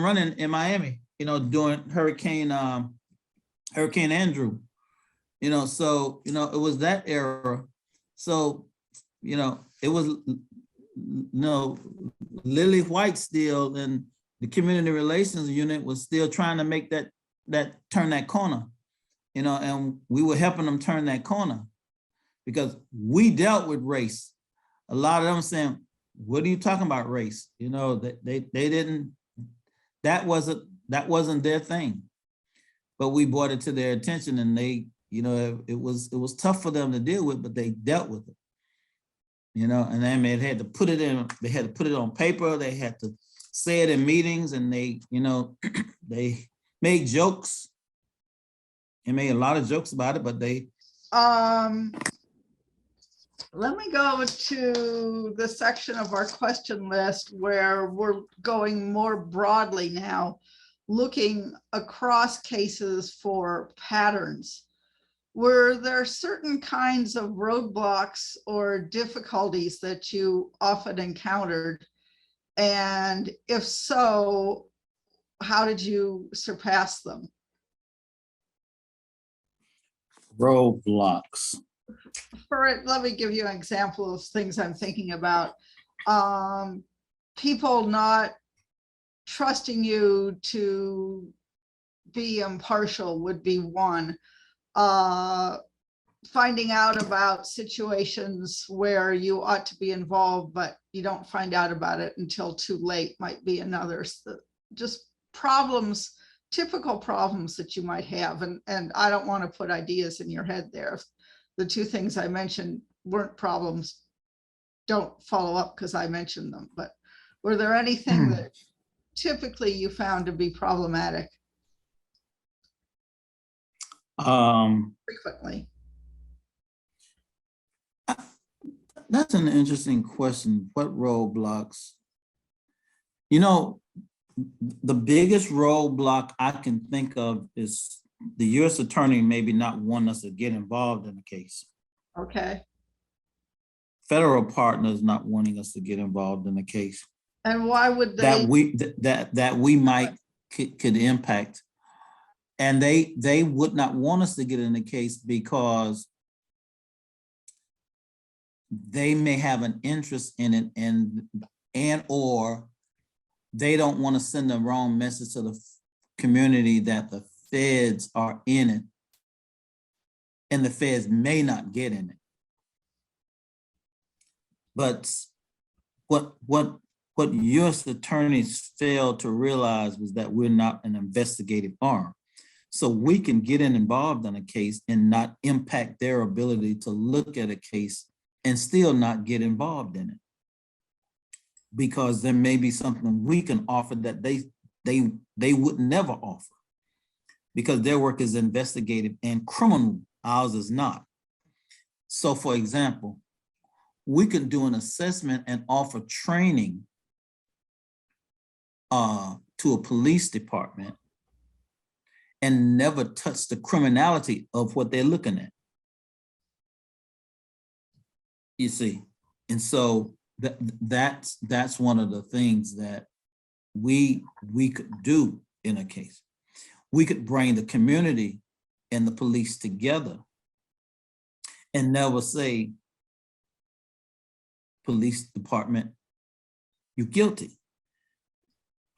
running in Miami, during Hurricane Andrew, so, it was that era. So, it was, Lily White still, and the community relations unit was still trying to make turn that corner, and we were helping them turn that corner because we dealt with race. A lot of them saying, what are you talking about race? That they didn't, that wasn't their thing, but we brought it to their attention, and they, it was tough for them to deal with, but they dealt with it, and then they had to put it on paper. They had to say it in meetings, and they, they made jokes and made a lot of jokes about it, but they. Let me go to the section of our question list where we're going more broadly now, looking across cases for patterns. Were there certain kinds of roadblocks or difficulties that you often encountered? And if so, how did you surpass them? Roadblocks. Let me give you an example of things I'm thinking about. People not trusting you to be impartial would be one. Finding out about situations where you ought to be involved, but you don't find out about it until too late might be another. So just problems, typical problems that you might have. And I don't want to put ideas in your head there. If the two things I mentioned weren't problems, don't follow up because I mentioned them. But were there anything that typically you found to be problematic? Frequently. That's an interesting question. What roadblocks? The biggest roadblock I can think of is the U.S. attorney maybe not wanting us to get involved in the case. Okay. Federal partners not wanting us to get involved in the case. And why would they? That we might could impact. And they would not want us to get in the case because they may have an interest in it and or they don't want to send the wrong message to the community that the feds are in it and the feds may not get in it. But what U.S. attorneys failed to realize was that we're not an investigative arm. So we can get involved in a case and not impact their ability to look at a case and still not get involved in it. Because there may be something we can offer that they would never offer, because their work is investigative and criminal, ours is not. So for example, we could do an assessment and offer training to a police department and never touch the criminality of what they're looking at. You see, and so that's one of the things that we could do in a case. We could bring the community and the police together and never say, police department, you're guilty.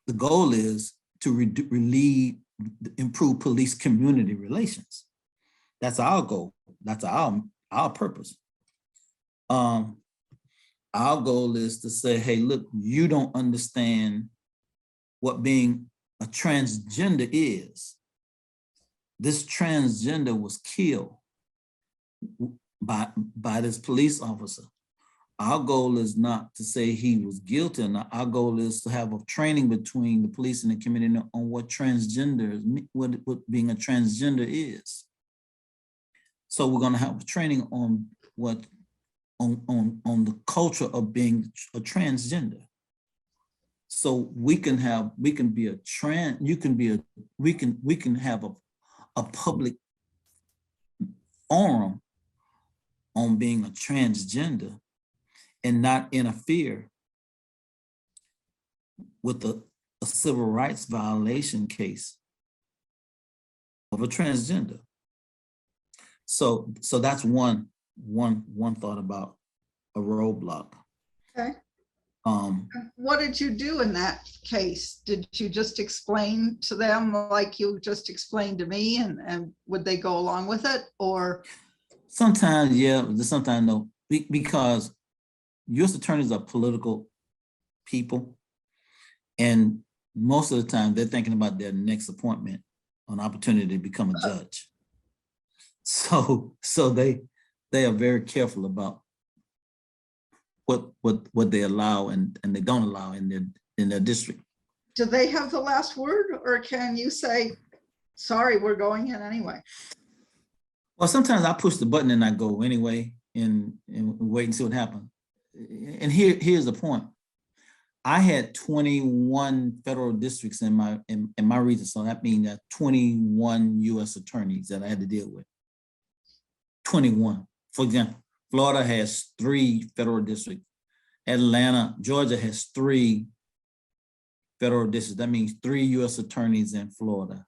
The goal is to improve police community relations. That's our goal. That's our purpose. Our goal is to say, hey, look, you don't understand what being a transgender is. This transgender was killed by this police officer. Our goal is not to say he was guilty or not. Our goal is to have a training between the police and the community on what transgender, what being a transgender is. So we're going to have a training on what on the culture of being a transgender. So we can have a public forum on being a transgender and not interfere with a civil rights violation case of a transgender. So that's one thought about a roadblock. Okay. What did you do in that case? Did you just explain to them like you just explained to me, and would they go along with it? Or sometimes, yeah, sometimes no, because U.S. attorneys are political people, and most of the time they're thinking about their next appointment, an opportunity to become a judge. So they are very careful about what they allow and they don't allow in their district. do they have the last word, or can you say, sorry, we're going in anyway? Well, sometimes I push the button and I go anyway and wait and see what happens. And here's the point. I had 21 federal districts in my region, so that means that 21 U.S. attorneys that I had to deal with. 21. For example, Florida has 3 federal districts. Atlanta, Georgia has 3 federal districts. That means 3 U.S. attorneys in Florida,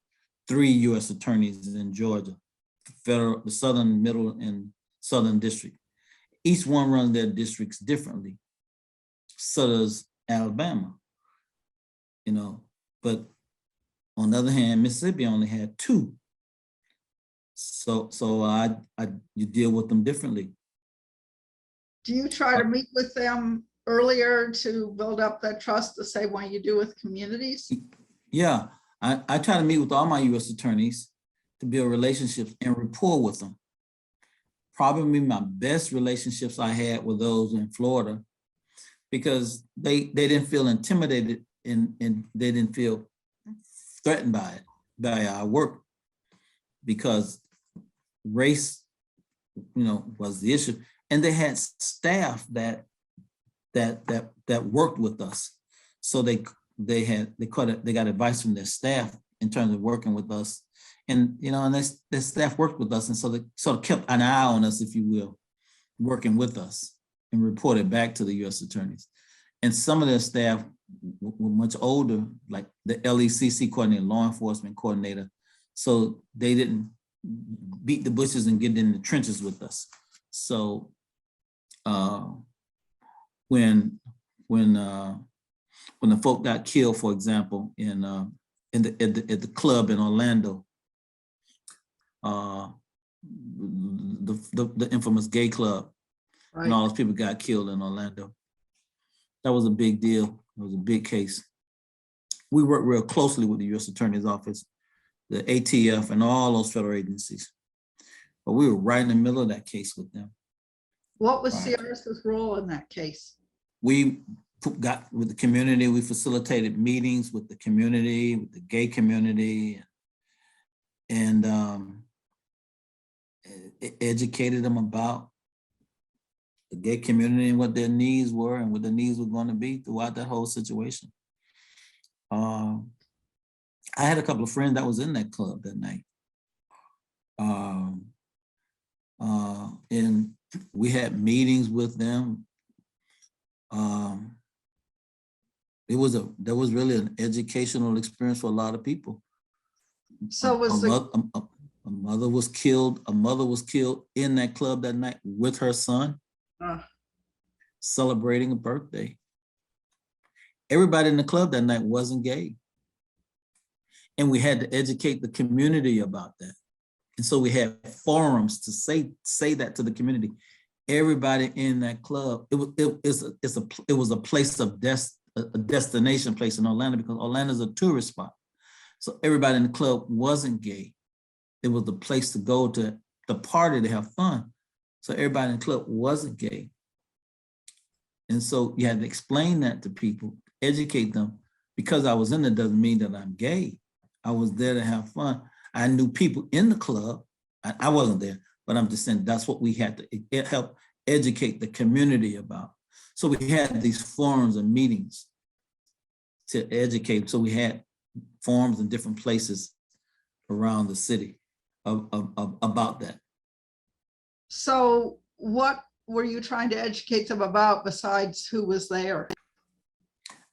3 U.S. attorneys in Georgia, the southern, middle, and southern district. Each one runs their districts differently. So does Alabama, but on the other hand, Mississippi only had 2. So you deal with them differently. Do you try to meet with them earlier to build up that trust the same way you do with communities? Yeah, I try to meet with all my U.S. attorneys to build relationships and rapport with them. Probably my best relationships I had with those in Florida, because they didn't feel intimidated and they didn't feel threatened by our work, because race, was the issue. And they had staff that worked with us. So they got advice from their staff in terms of working with us. And their staff worked with us, and so they sort of kept an eye on us, if you will, working with us and reported back to the U.S. attorneys. And some of their staff were much older, like the LECC coordinator, law enforcement coordinator. So they didn't beat the bushes and get in the trenches with us. So when the folk got killed, for example, at the club in Orlando, the infamous gay club, and Right. all those people got killed in Orlando. That was a big deal. It was a big case. We worked real closely with the U.S. Attorney's Office, the ATF, and all those federal agencies. But we were right in the middle of that case with them. What was Right. CRS's role in that case? We got with the community, we facilitated meetings with the community, with the gay community, and educated them about the gay community and what their needs were and what the needs were going to be throughout that whole situation. I had a couple of friends that was in that club that night. And we had meetings with them. There was really an educational experience for a lot of people. So A mother was killed. A mother was killed in that club that night with her son, celebrating a birthday. Everybody in the club that night wasn't gay. And we had to educate the community about that. And so we had forums to say that to the community. Everybody in that club, it was a place of a destination place in Orlando, because Orlando's a tourist spot. So everybody in the club wasn't gay. It was the place to go to the party to have fun. So everybody in the club wasn't gay. And so you had to explain that to people, educate them. Because I was in there doesn't mean that I'm gay. I was there to have fun. I knew people in the club. I wasn't there, but I'm just saying that's what we had to help educate the community about. So we had these forums and meetings to educate. So we had forums in different places around the city about that. So what were you trying to educate them about besides who was there?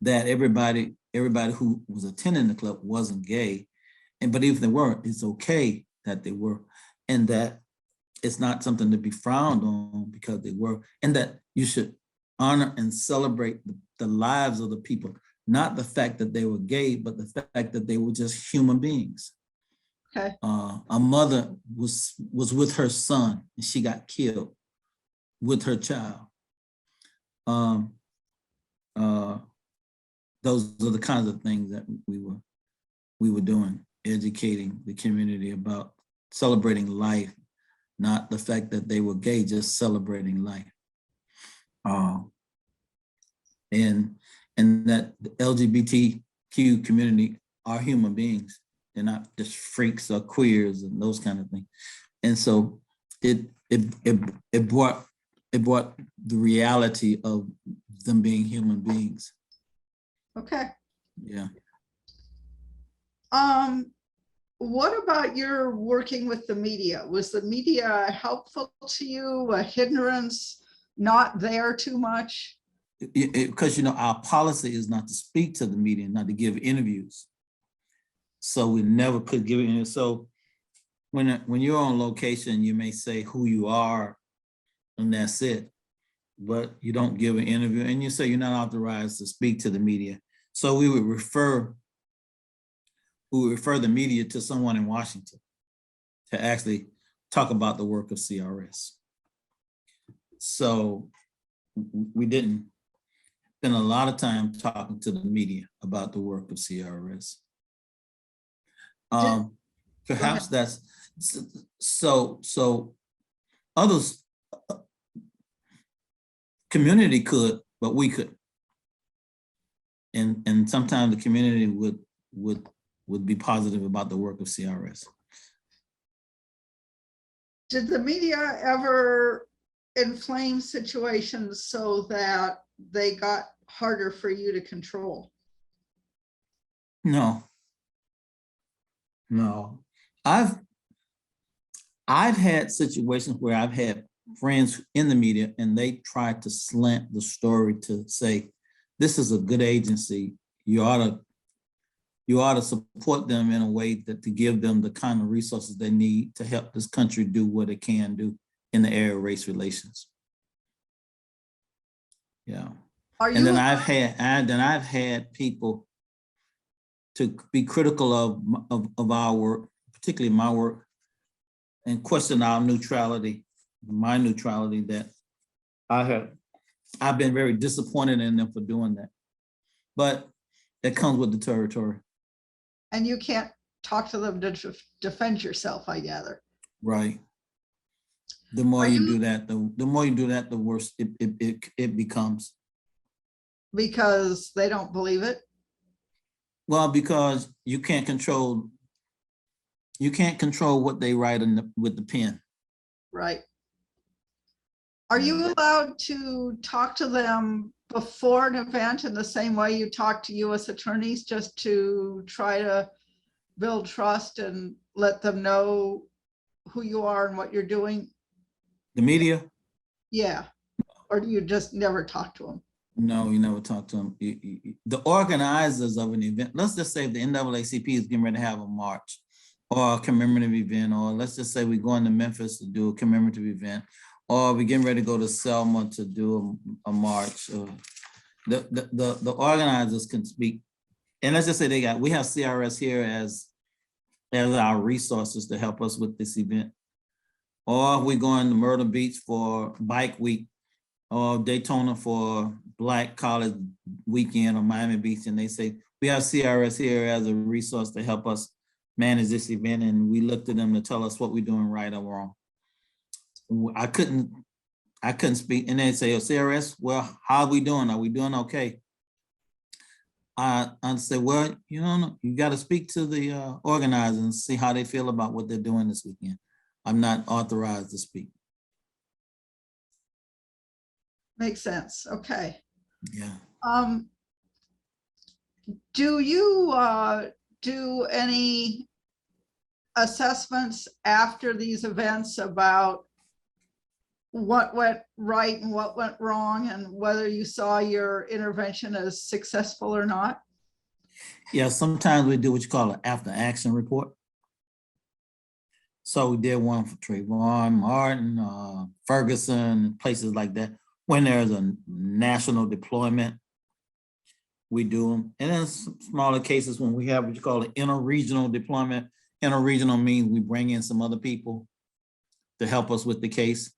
That everybody who was attending the club wasn't gay. But if they weren't, it's okay that they were. And that it's not something to be frowned on because they were. And that you should honor and celebrate the lives of the people, not the fact that they were gay, but the fact that they were just human beings. Okay. A mother was with her son and she got killed with her child. Those are the kinds of things that we were doing, educating the community about celebrating life, not the fact that they were gay, just celebrating life. And that the LGBTQ community are human beings. They're not just freaks or queers and those kind of things. And so it brought the reality of them being human beings. Okay. Yeah. What about your working with the media? Was the media helpful to you, a hindrance, not there too much? Because, our policy is not to speak to the media, not to give interviews. So we never could give it. So when you're on location, you may say who you are and that's it, but you don't give an interview and you say you're not authorized to speak to the media. So we would refer the media to someone in Washington to actually talk about the work of CRS. So we didn't spend a lot of time talking to the media about the work of CRS. Perhaps that's so others, community could, but we couldn't. And sometimes the community would be positive about the work of CRS. Did the media ever inflame situations so that they got harder for you to control? No. I've had situations where I've had friends in the media and they tried to slant the story to say, this is a good agency. You ought to support them in a way that to give them the kind of resources they need to help this country do what it can do in the area of race relations. Yeah. Are And you, then I've had people to be critical of our work, particularly my work, and question our neutrality, my neutrality, that I've been very disappointed in them for doing that. But that comes with the territory. and you can't talk to them to defend yourself, I gather. Right. The more Are you you- do that, the more you do that, the worse it becomes. Because they don't believe it. Well, because you can't control what they write with the pen. Right. Are you allowed to talk to them before an event in the same way you talk to US attorneys, just to try to build trust and let them know who you are and what you're doing? The media? Yeah. Or do you just never talk to them? No, you never talk to them. The organizers of an event, let's just say if the NAACP is getting ready to have a march or a commemorative event, or let's just say we're going to Memphis to do a commemorative event, or we're getting ready to go to Selma to do a march. The organizers can speak. And let's just say we have CRS here as our resources to help us with this event. Or we're going to Myrtle Beach for Bike Week, or Daytona for Black College Weekend, or Miami Beach, and they say, we have CRS here as a resource to help us manage this event, and we look to them to tell us what we're doing right or wrong. I couldn't speak, and they say, oh, CRS, well, how are we doing? Are we doing okay? I'd say, well, you know, you got to speak to the organizers and see how they feel about what they're doing this weekend. I'm not authorized to speak. Makes sense. Okay. Yeah. Do you do any assessments after these events about what went right and what went wrong, and whether you saw your intervention as successful or not? Yeah, sometimes we do what you call an after action report. So we did one for Trayvon Martin, Ferguson, places like that. When there's a national deployment, we do them. And then smaller cases when we have what you call an interregional deployment. Interregional means we bring in some other people to help us with the case.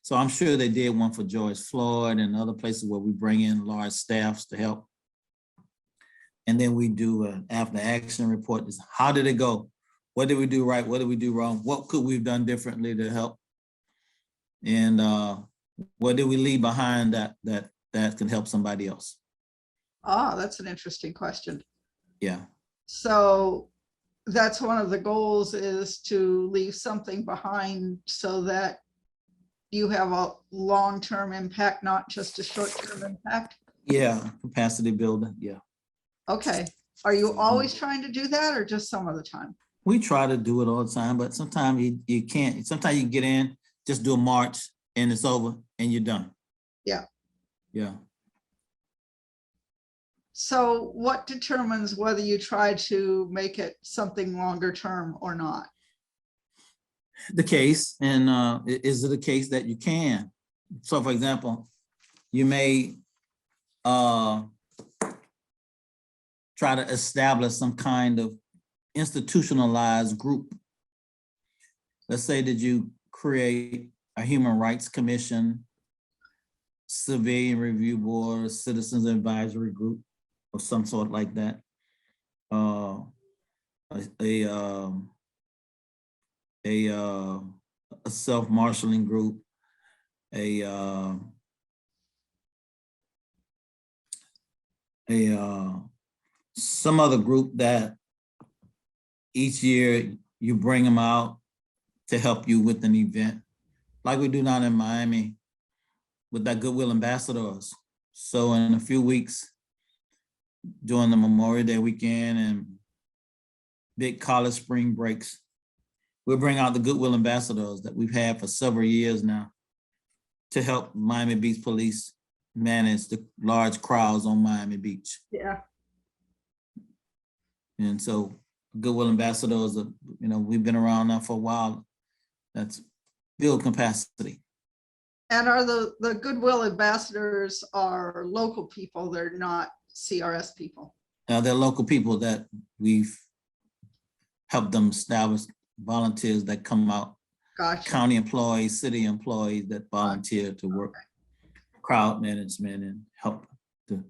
So I'm sure they did one for George Floyd and other places where we bring in large staffs to help. And then we do an after action report. How did it go? What did we do right? What did we do wrong? What could we have done differently to help? And what did we leave behind that can help somebody else? Ah, that's an interesting question. Yeah. So that's one of the goals, is to leave something behind so that you have a long-term impact, not just a short-term impact. Yeah, capacity building. Yeah. Okay. Are you always trying to do that, or just some of the time? We try to do it all the time, but sometimes you can't. Sometimes you get in, just do a march and it's over and you're done. Yeah. Yeah. So what determines whether you try to make it something longer term or not? The case, and is it a case that you can? So for example, you may try to establish some kind of institutionalized group. Let's say that you create a human rights commission, civilian review board, citizens advisory group, or some sort like that. A self-marshaling group, some other group that each year you bring them out to help you with an event, like we do down in Miami with that Goodwill Ambassadors. So in a few weeks, during the Memorial Day weekend and big college spring breaks, we'll bring out the Goodwill Ambassadors that we've had for several years now to help Miami Beach Police manage the large crowds on Miami Beach. Yeah. And so Goodwill Ambassadors, we've been around now for a while. That's build capacity. And are the goodwill ambassadors are local people, they're not CRS people? They're local people that we've helped them establish, volunteers that come out, Gotcha. county employees, city employees that volunteer to work crowd management and help to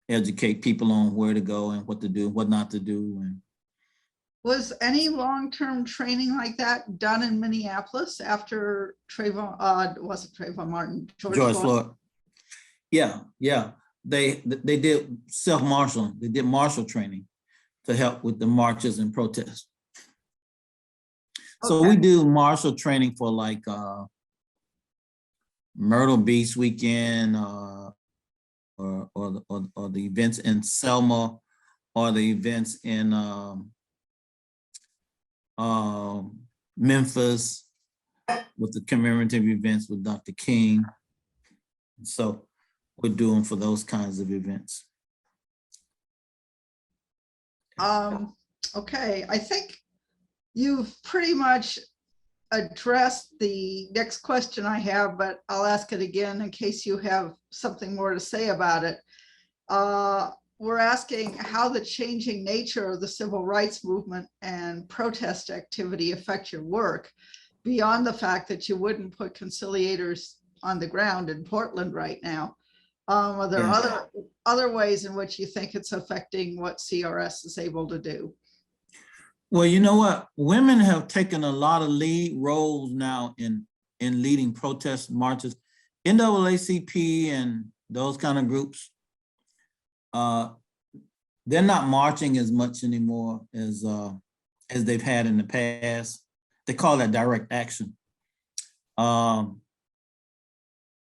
educate people on where to go and what to do, what not to do. And Was any long-term training like that done in Minneapolis after Trayvon, wasn't Trayvon Martin, George Floyd. Yeah. They did self-marshal. They did marshal training to help with the marches and protests. So we do marshal training for like Myrtle Beach weekend, or the events in Selma, or the events in Memphis with the commemorative events with Dr. King. So we're doing for those kinds of events. Okay, I think you've pretty much addressed the next question I have, but I'll ask it again in case you have something more to say about it. We're asking how the changing nature of the civil rights movement and protest activity affect your work, beyond the fact that you wouldn't put conciliators on the ground in Portland right now. Are there other ways in which you think it's affecting what CRS is able to do? Well, you know what? Women have taken a lot of lead roles now in leading protest marches. NAACP and those kind of groups, they're not marching as much anymore as they've had in the past. They call that direct action. The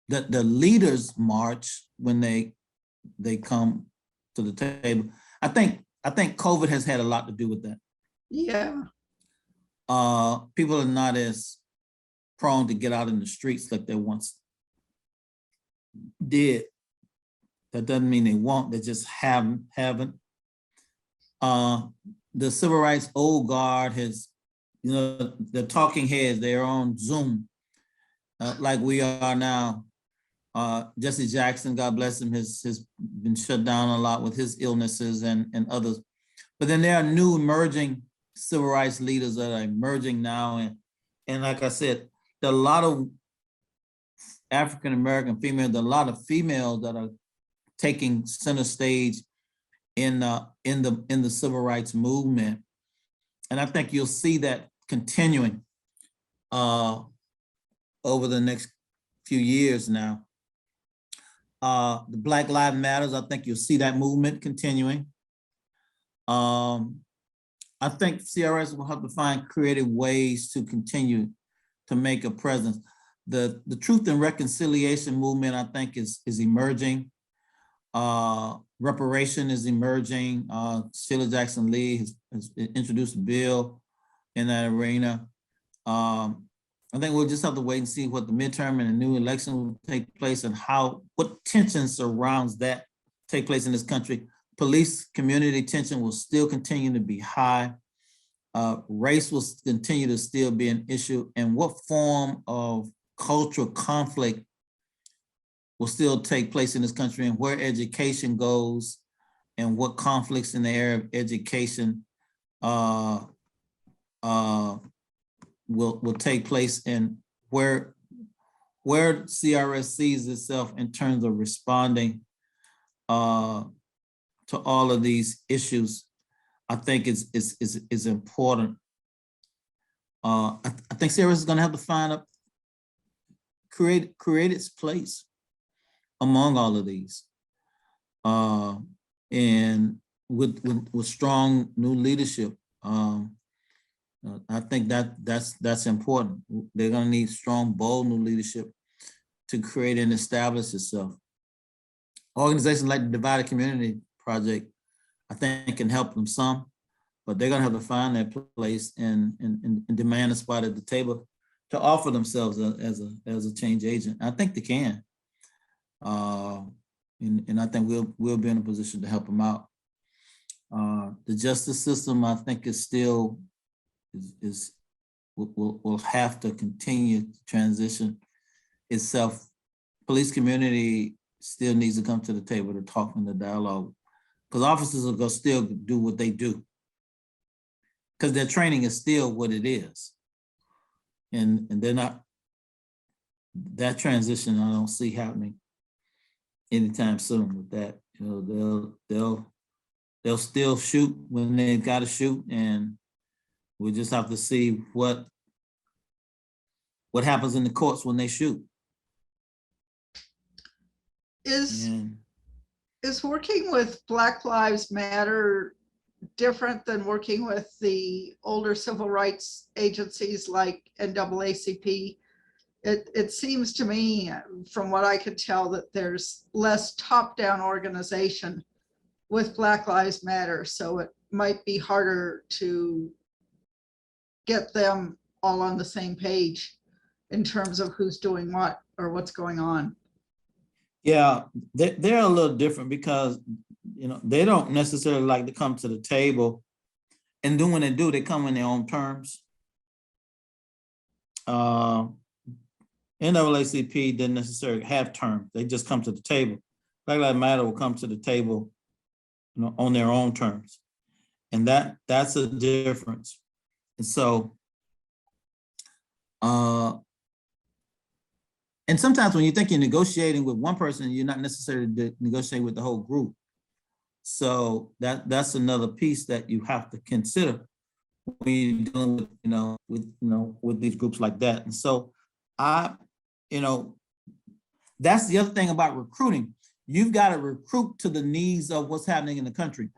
leaders march when they come to the table. I think COVID has had a lot to do with that. Yeah. People are not as prone to get out in the streets like they once did. That doesn't mean they won't, they just haven't. The civil rights old guard has, the talking heads, they're on Zoom, like we are now. Jesse Jackson, God bless him, has been shut down a lot with his illnesses and others. But then there are new emerging civil rights leaders that are emerging now. And like I said, there are a lot of African-American females, there are a lot of females that are taking center stage in the civil rights movement. And I think you'll see that continuing over the next few years now. The Black Lives Matters, I think you'll see that movement continuing. I think CRS will have to find creative ways to continue to make a presence. The Truth and Reconciliation movement, I think, is emerging. Reparation is emerging. Sheila Jackson Lee has introduced a bill in that arena. I think we'll just have to wait and see what the midterm and the new election will take place and what tension surrounds that take place in this country. Police community tension will still continue to be high. Race will continue to still be an issue, and what form of cultural conflict will still take place in this country, and where education goes and what conflicts in the area of education will take place, and where CRS sees itself in terms of responding to all of these issues, I think is important. I think CRS is going to have to create its place among all of these, and with strong new leadership. I think that's important. They're going to need strong, bold new leadership to create and establish itself. Organizations like the Divided Community Project, I think, can help them some, but they're going to have to find their place and demand a spot at the table to offer themselves as a change agent. I think they can, and I think we'll be in a position to help them out. The justice system, I think, is still will have to continue to transition itself, police community still needs to come to the table to talk in the dialogue, because officers are gonna still do what they do, because their training is still what it is. And they're not, that transition I don't see happening anytime soon with that. You know, they'll still shoot when they've got to shoot, and we'll just have to see what happens in the courts when they shoot. Is working with Black Lives Matter different than working with the older civil rights agencies like NAACP? It seems to me, from what I could tell, that there's less top-down organization with Black Lives Matter, so it might be harder to get them all on the same page in terms of who's doing what or what's going on. Yeah, they're a little different because, you know, they don't necessarily like to come to the table, and then when they do, they come in their own terms. NAACP didn't necessarily have terms. They just come to the table. Black Lives Matter will come to the table, you know, on their own terms. And that's a difference. And so, and sometimes when you think you're negotiating with one person, you're not necessarily negotiating with the whole group. So that's another piece that you have to consider when you're dealing with, with these groups like that. And so that's the other thing about recruiting. You've got to recruit to the needs of what's happening in the country.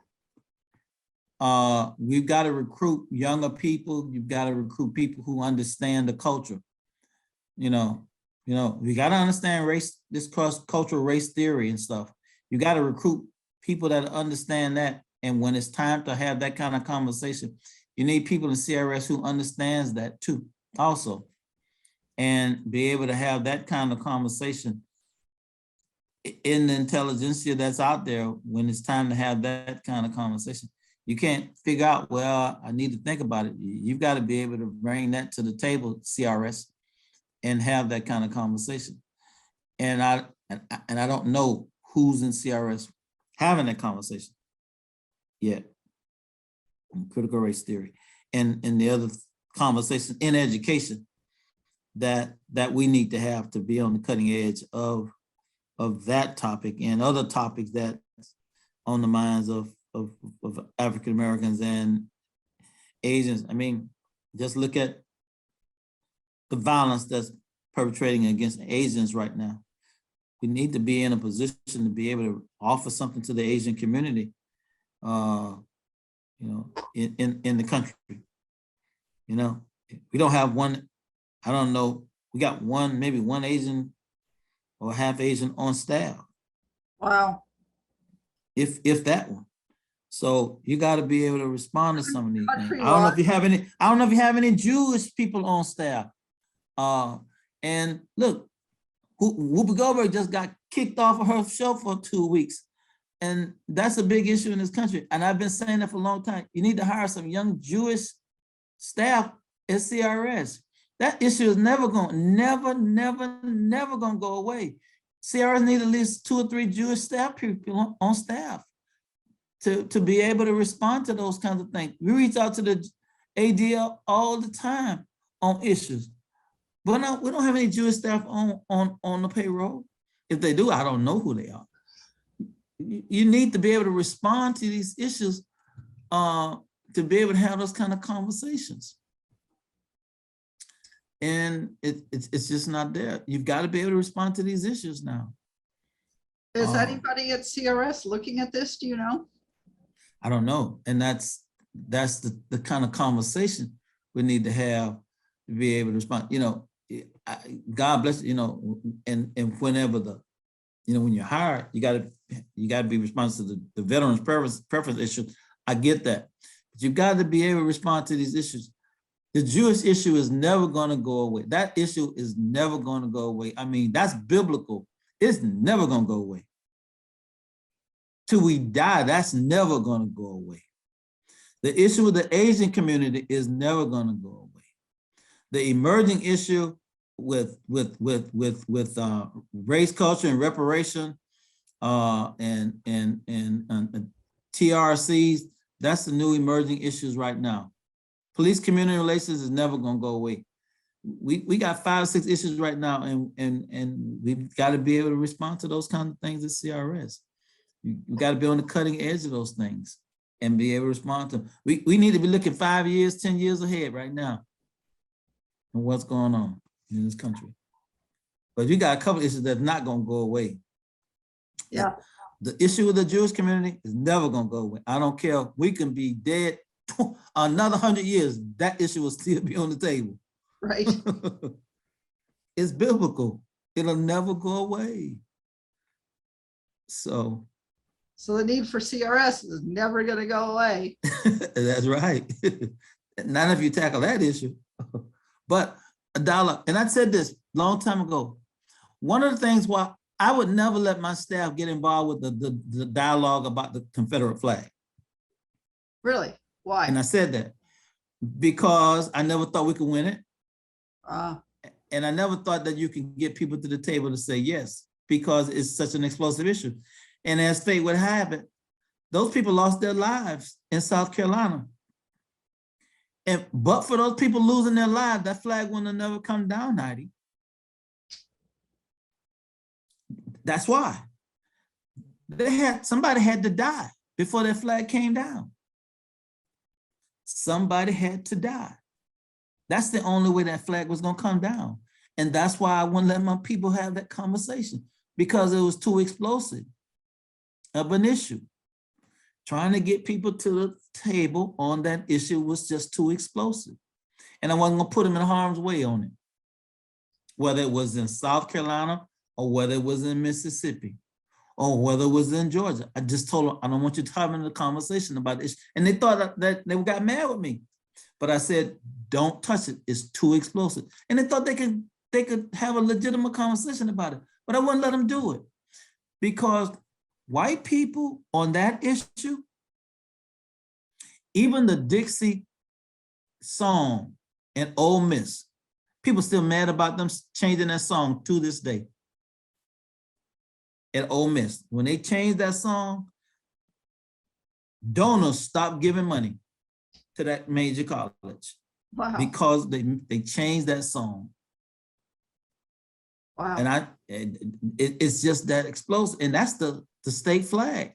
We've got to recruit younger people. You've got to recruit people who understand the culture. We got to understand race, this cross-cultural race theory and stuff. You got to recruit people that understand that. And when it's time to have that kind of conversation, you need people in CRS who understands that too, also, and be able to have that kind of conversation in the intelligentsia that's out there when it's time to have that kind of conversation. You can't figure out, well, I need to think about it. You've got to be able to bring that to the table, CRS, and have that kind of conversation. And I don't know who's in CRS having that conversation yet. Critical race theory and the other conversation in education that we need to have to be on the cutting edge of that topic and other topics that on the minds of African Americans and Asians. I mean, just look at the violence that's perpetrating against Asians right now. We need to be in a position to be able to offer something to the Asian community, in the country. We don't have one, I don't know, we got maybe one Asian or half Asian on staff. Wow. If that one. So you got to be able to respond to some of these things. I don't know if you have any Jewish people on staff. And look, Whoopi Goldberg just got kicked off of her show for 2 weeks. And that's a big issue in this country. And I've been saying that for a long time. You need to hire some young Jewish staff at CRS. That issue is never going to go away. CRS need at least 2 or 3 Jewish staff people on staff to be able to respond to those kinds of things. We reach out to the ADL all the time on issues. But no, we don't have any Jewish staff on the payroll. If they do, I don't know who they are. You need to be able to respond to these issues to be able to have those kind of conversations. And it's just not there. You've got to be able to respond to these issues now. Is anybody at CRS looking at this? Do you know? I don't know. And that's the kind of conversation we need to have to be able to respond. God bless, and whenever when you're hired, you got to be responsive to the veterans preference issue. I get that, but you've got to be able to respond to these issues. The Jewish issue is never going to go away. That issue is never going to go away. I mean, that's biblical. It's never going to go away. Till we die, that's never going to go away. The issue with the Asian community is never going to go away. The emerging issue race, culture, and reparation, and TRCs. That's the new emerging issues right now. Police community relations is never gonna go away. We got 5 or 6 issues right now, and we've got to be able to respond to those kind of things at CRS. You got to be on the cutting edge of those things and be able to respond to them. We need to be looking 5 years, 10 years ahead right now and what's going on in this country. But you got a couple of issues that's not going to go away. Yeah. The issue with the Jewish community is never going to go away. I don't care. We can be dead another 100 years. That issue will still be on the table. Right. It's biblical. It'll never go away. So the need for CRS is never going to go away. that's right. Not if you tackle that issue. But a dialogue, and I said this long time ago. One of the things why I would never let my staff get involved with the dialogue about the Confederate flag. Really? Why? And I said that because I never thought we could win it. And I never thought that you can get people to the table to say yes, because it's such an explosive issue. And as fate would have it, those people lost their lives in South Carolina. But for those people losing their lives, that flag wouldn't have never come down, Heidi. That's why. Somebody had to die before that flag came down. Somebody had to die. That's the only way that flag was going to come down. And that's why I wouldn't let my people have that conversation, because it was too explosive of an issue. Trying to get people to the table on that issue was just too explosive. And I wasn't going to put them in harm's way on it, whether it was in South Carolina or whether it was in Mississippi or whether it was in Georgia. I just told them, I don't want you having a conversation about this. And they thought that they got mad with me. But I said, don't touch it. It's too explosive. And they thought they could have a legitimate conversation about it. But I wouldn't let them do it, because white people on that issue, even the Dixie song and Ole Miss, people still mad about them changing that song to this day. At Ole Miss, when they changed that song, donors stopped giving money to that major college. Wow. Because they changed that song. Wow. And it's just that explosive. And that's the state flag.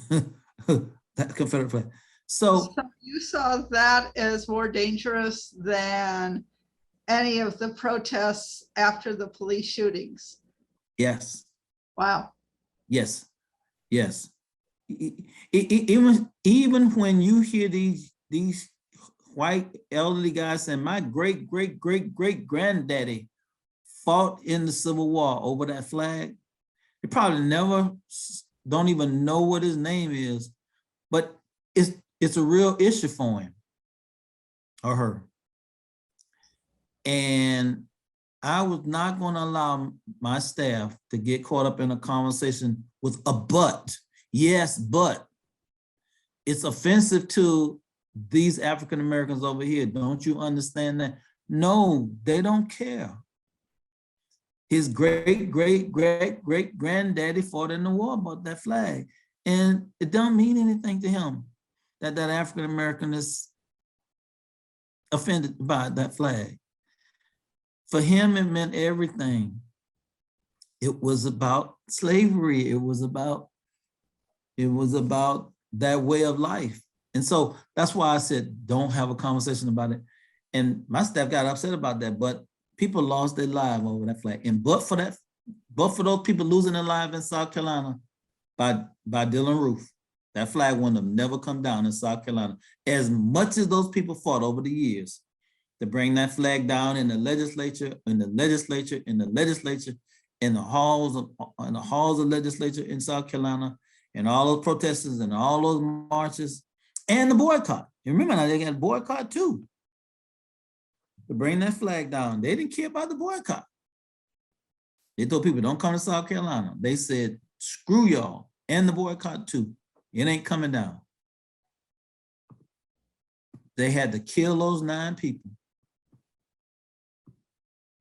That Confederate flag. So you saw that as more dangerous than any of the protests after the police shootings? yes. Wow. Yes. Yes. Even when you hear these white elderly guys saying, my great granddaddy fought in the Civil War over that flag, they probably don't even know what his name is, but it's a real issue for him or her. And I was not going to allow my staff to get caught up in a conversation with a but. Yes, but it's offensive to these African Americans over here. Don't you understand that? No, they don't care. His great granddaddy fought in the war about that flag. And it don't mean anything to him that African American is offended by that flag. For him, it meant everything. It was about slavery. It was about that way of life. And so that's why I said, don't have a conversation about it. And my staff got upset about that, but people lost their lives over that flag. And but for those people losing their lives in South Carolina by Dylan Roof, that flag wouldn't have never come down in South Carolina. As much as those people fought over the years to bring that flag down in the legislature, in the halls of legislature in South Carolina, and all those protesters and all those marches and the boycott. You remember now they got a boycott too, to bring that flag down. They didn't care about the boycott. They told people don't come to South Carolina. They said, screw y'all and the boycott too. It ain't coming down. They had to kill those 9 people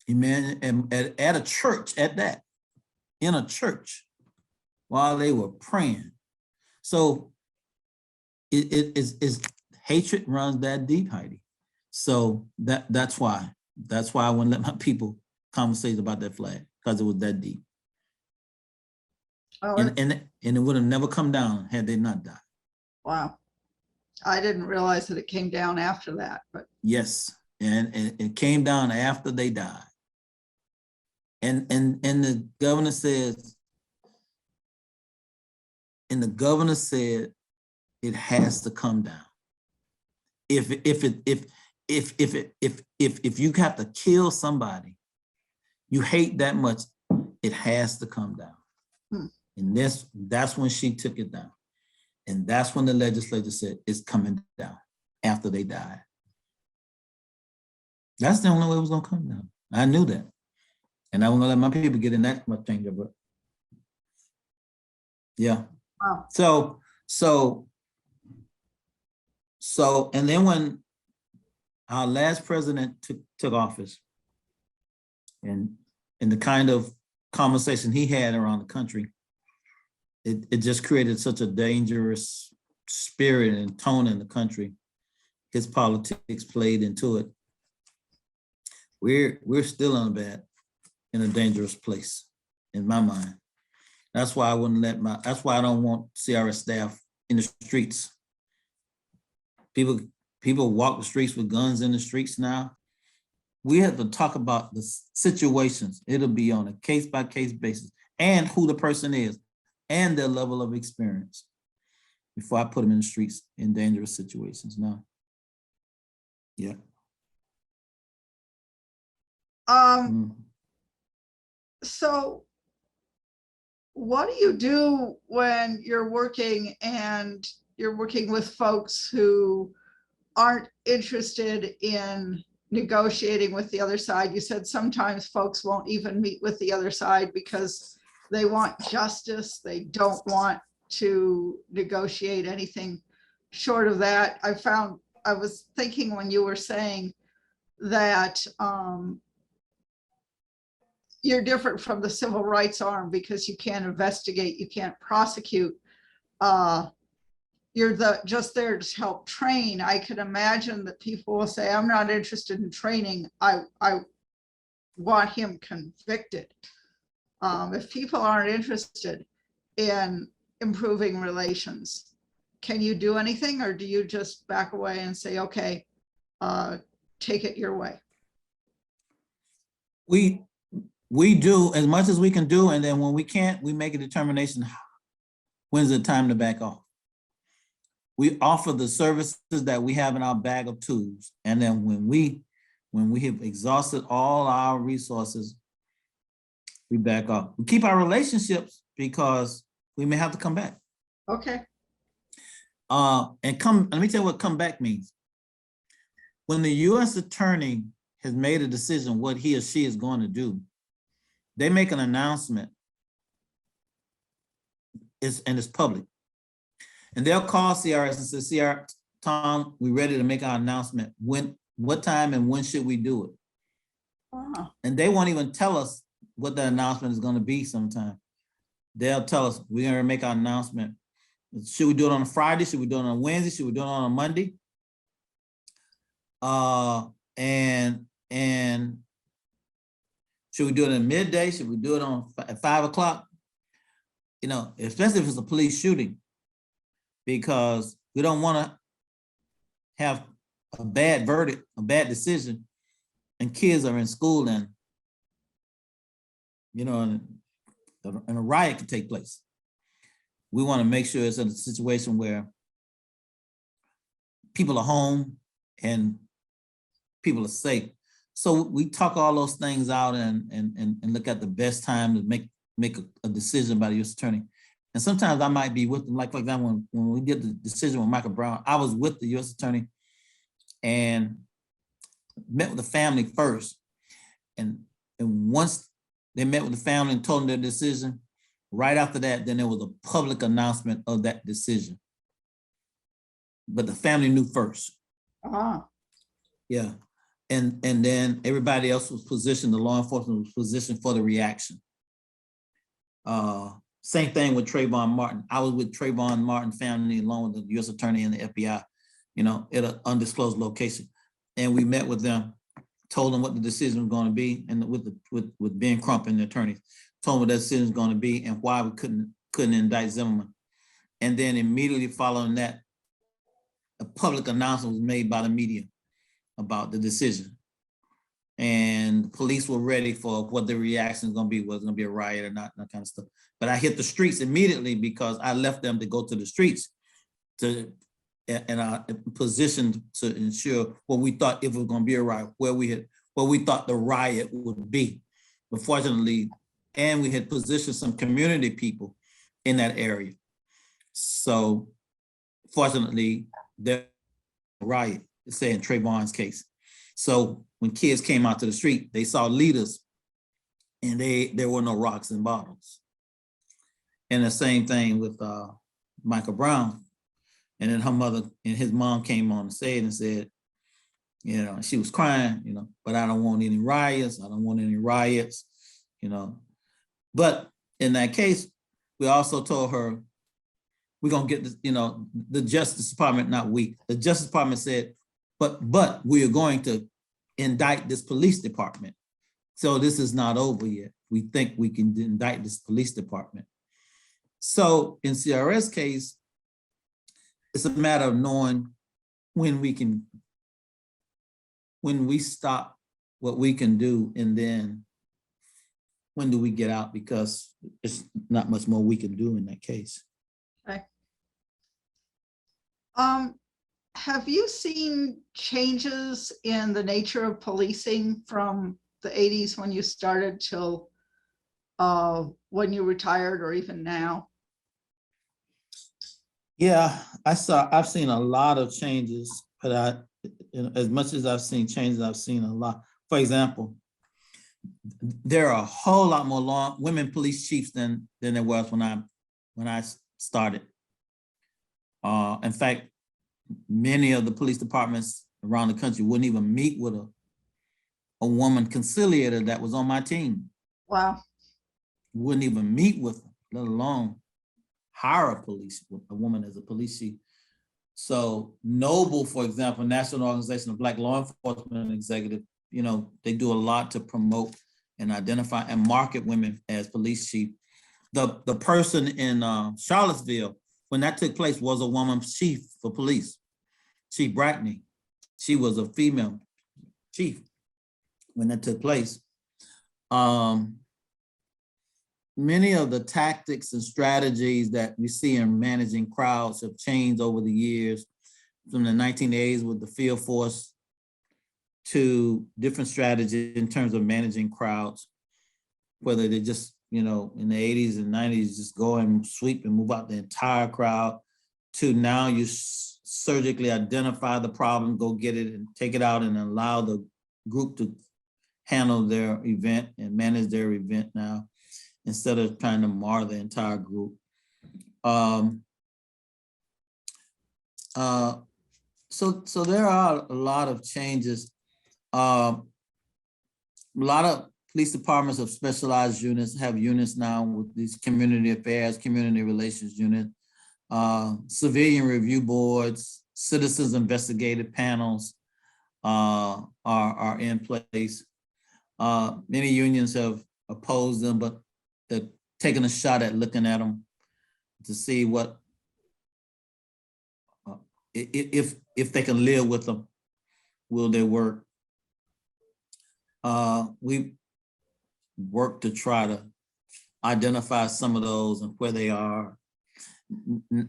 Amen. And at a church at that, in a church, while they were praying. So it is hatred runs that deep, Heidi. So that's why I wouldn't let my people conversate about that flag, because it was that deep. Oh, And it would have never come down had they not died. wow. I didn't realize that it came down after that, but Yes, and it came down after they died. And the governor says, it has to come down. If you have to kill somebody you hate that much, it has to come down. And that's when she took it down. And that's when the legislature said it's coming down after they died. That's the only way it was gonna come down. I knew that. And I wasn't gonna let my people get in that much danger, but yeah. wow. So, and then when our last president took office, and the kind of conversation he had around the country, it just created such a dangerous spirit and tone in the country. His politics played into it. We're still in a dangerous place in my mind. That's why that's why I don't want CRS staff in the streets. People walk the streets with guns in the streets now. We have to talk about the situations. It'll be on a case-by-case basis, and who the person is and their level of experience before I put them in the streets in dangerous situations now. Yeah. So what do you do when you're working and you're working with folks who aren't interested in negotiating with the other side? You said sometimes folks won't even meet with the other side because they want justice. They don't want to negotiate anything short of that. I was thinking when you were saying that you're different from the civil rights arm because you can't investigate, you can't prosecute. You're just there to help train. I can imagine that people will say, I'm not interested in training. I want him convicted. If people aren't interested in improving relations, can you do anything, or do you just back away and say, okay, take it your way? We do as much as we can do, and then when we can't, we make a determination, when's the time to back off. We offer the services that we have in our bag of tools, and then when we have exhausted all our resources, we back off. We keep our relationships because we may have to come back. Okay. Let me tell you what come back means. When the U.S. attorney has made a decision what he or she is going to do, they make an announcement, and it's public. And they'll call CRS and say, CR, Tom, we're ready to make our announcement. What time and when should we do it? Wow. And they won't even tell us what the announcement is going to be sometime. They'll tell us, we're going to make our announcement. Should we do it on a Friday? Should we do it on a Wednesday? Should we do it on a Monday? And should we do it at midday? Should we do it at 5 o'clock? You know, especially if it's a police shooting, because we don't want to have a bad verdict, a bad decision, and kids are in school, and you know, and a riot could take place. We want to make sure it's in a situation where people are home and people are safe. So we talk all those things out and look at the best time to make a decision by the U.S. attorney. And sometimes I might be with them, like for example, when we did the decision with Michael Brown, I was with the U.S. attorney and met with the family first. And once they met with the family and told them their decision, right after that, then there was a public announcement of that decision. But the family knew first. Ah. Yeah. And then everybody else was positioned, the law enforcement was positioned for the reaction. Same thing with Trayvon Martin. I was with Trayvon Martin family along with the U.S. Attorney and the FBI, at an undisclosed location. And we met with them, told them what the decision was going to be, and with Ben Crump and the attorneys, told them what that decision was going to be and why we couldn't indict Zimmerman. And then immediately following that, a public announcement was made by the media about the decision. And the police were ready for what the reaction is going to be, was it going to be a riot or not, that kind of stuff. But I hit the streets immediately because I left them to go to the streets and I positioned to ensure what we thought, if it was going to be a riot, where we thought the riot would be. But fortunately, and we had positioned some community people in that area. So fortunately, there was a riot, say in Trayvon's case. So when kids came out to the street, they saw leaders and there were no rocks and bottles. And the same thing with Michael Brown. And then her mother and his mom came on the stage and said, she was crying, but I don't want any riots. I don't want any riots, But in that case, we also told her, we're going to get this, the Justice Department, not we, the Justice Department said, but we are going to indict this police department. So this is not over yet. We think we can indict this police department. So in CRS case, it's a matter of knowing when we stop what we can do, and then when do we get out, because there's not much more we can do in that case. Okay. Have you seen changes in the nature of policing from the 80s when you started till when you retired, or even now? Yeah, I've seen a lot of changes, but as much as I've seen changes, I've seen a lot. For example, there are a whole lot more women police chiefs than there was when I started. In fact, many of the police departments around the country wouldn't even meet with a woman conciliator that was on my team. Wow. Wouldn't even meet with her, let alone hire a woman as a police chief. So Noble, for example, National Organization of Black Law Enforcement Executive, they do a lot to promote and identify and market women as police chief. The person in Charlottesville, when that took place, was a woman chief for police, Chief Brackney. She was a female chief when that took place. Many of the tactics and strategies that we see in managing crowds have changed over the years, from the 1980s with the field force to different strategies in terms of managing crowds, whether they just, in the 80s and 90s, just go and sweep and move out the entire crowd, to now you surgically identify the problem, go get it and take it out and allow the group to handle their event and manage their event now, instead of trying to mar the entire group. So there are a lot of changes. A lot of police departments of specialized units have units now with these community affairs, community relations unit, civilian review boards, citizens investigative panels are in place. Many unions have opposed them, but they're taking a shot at looking at them to see what, if they can live with them, will they work? We work to try to identify some of those and where they are.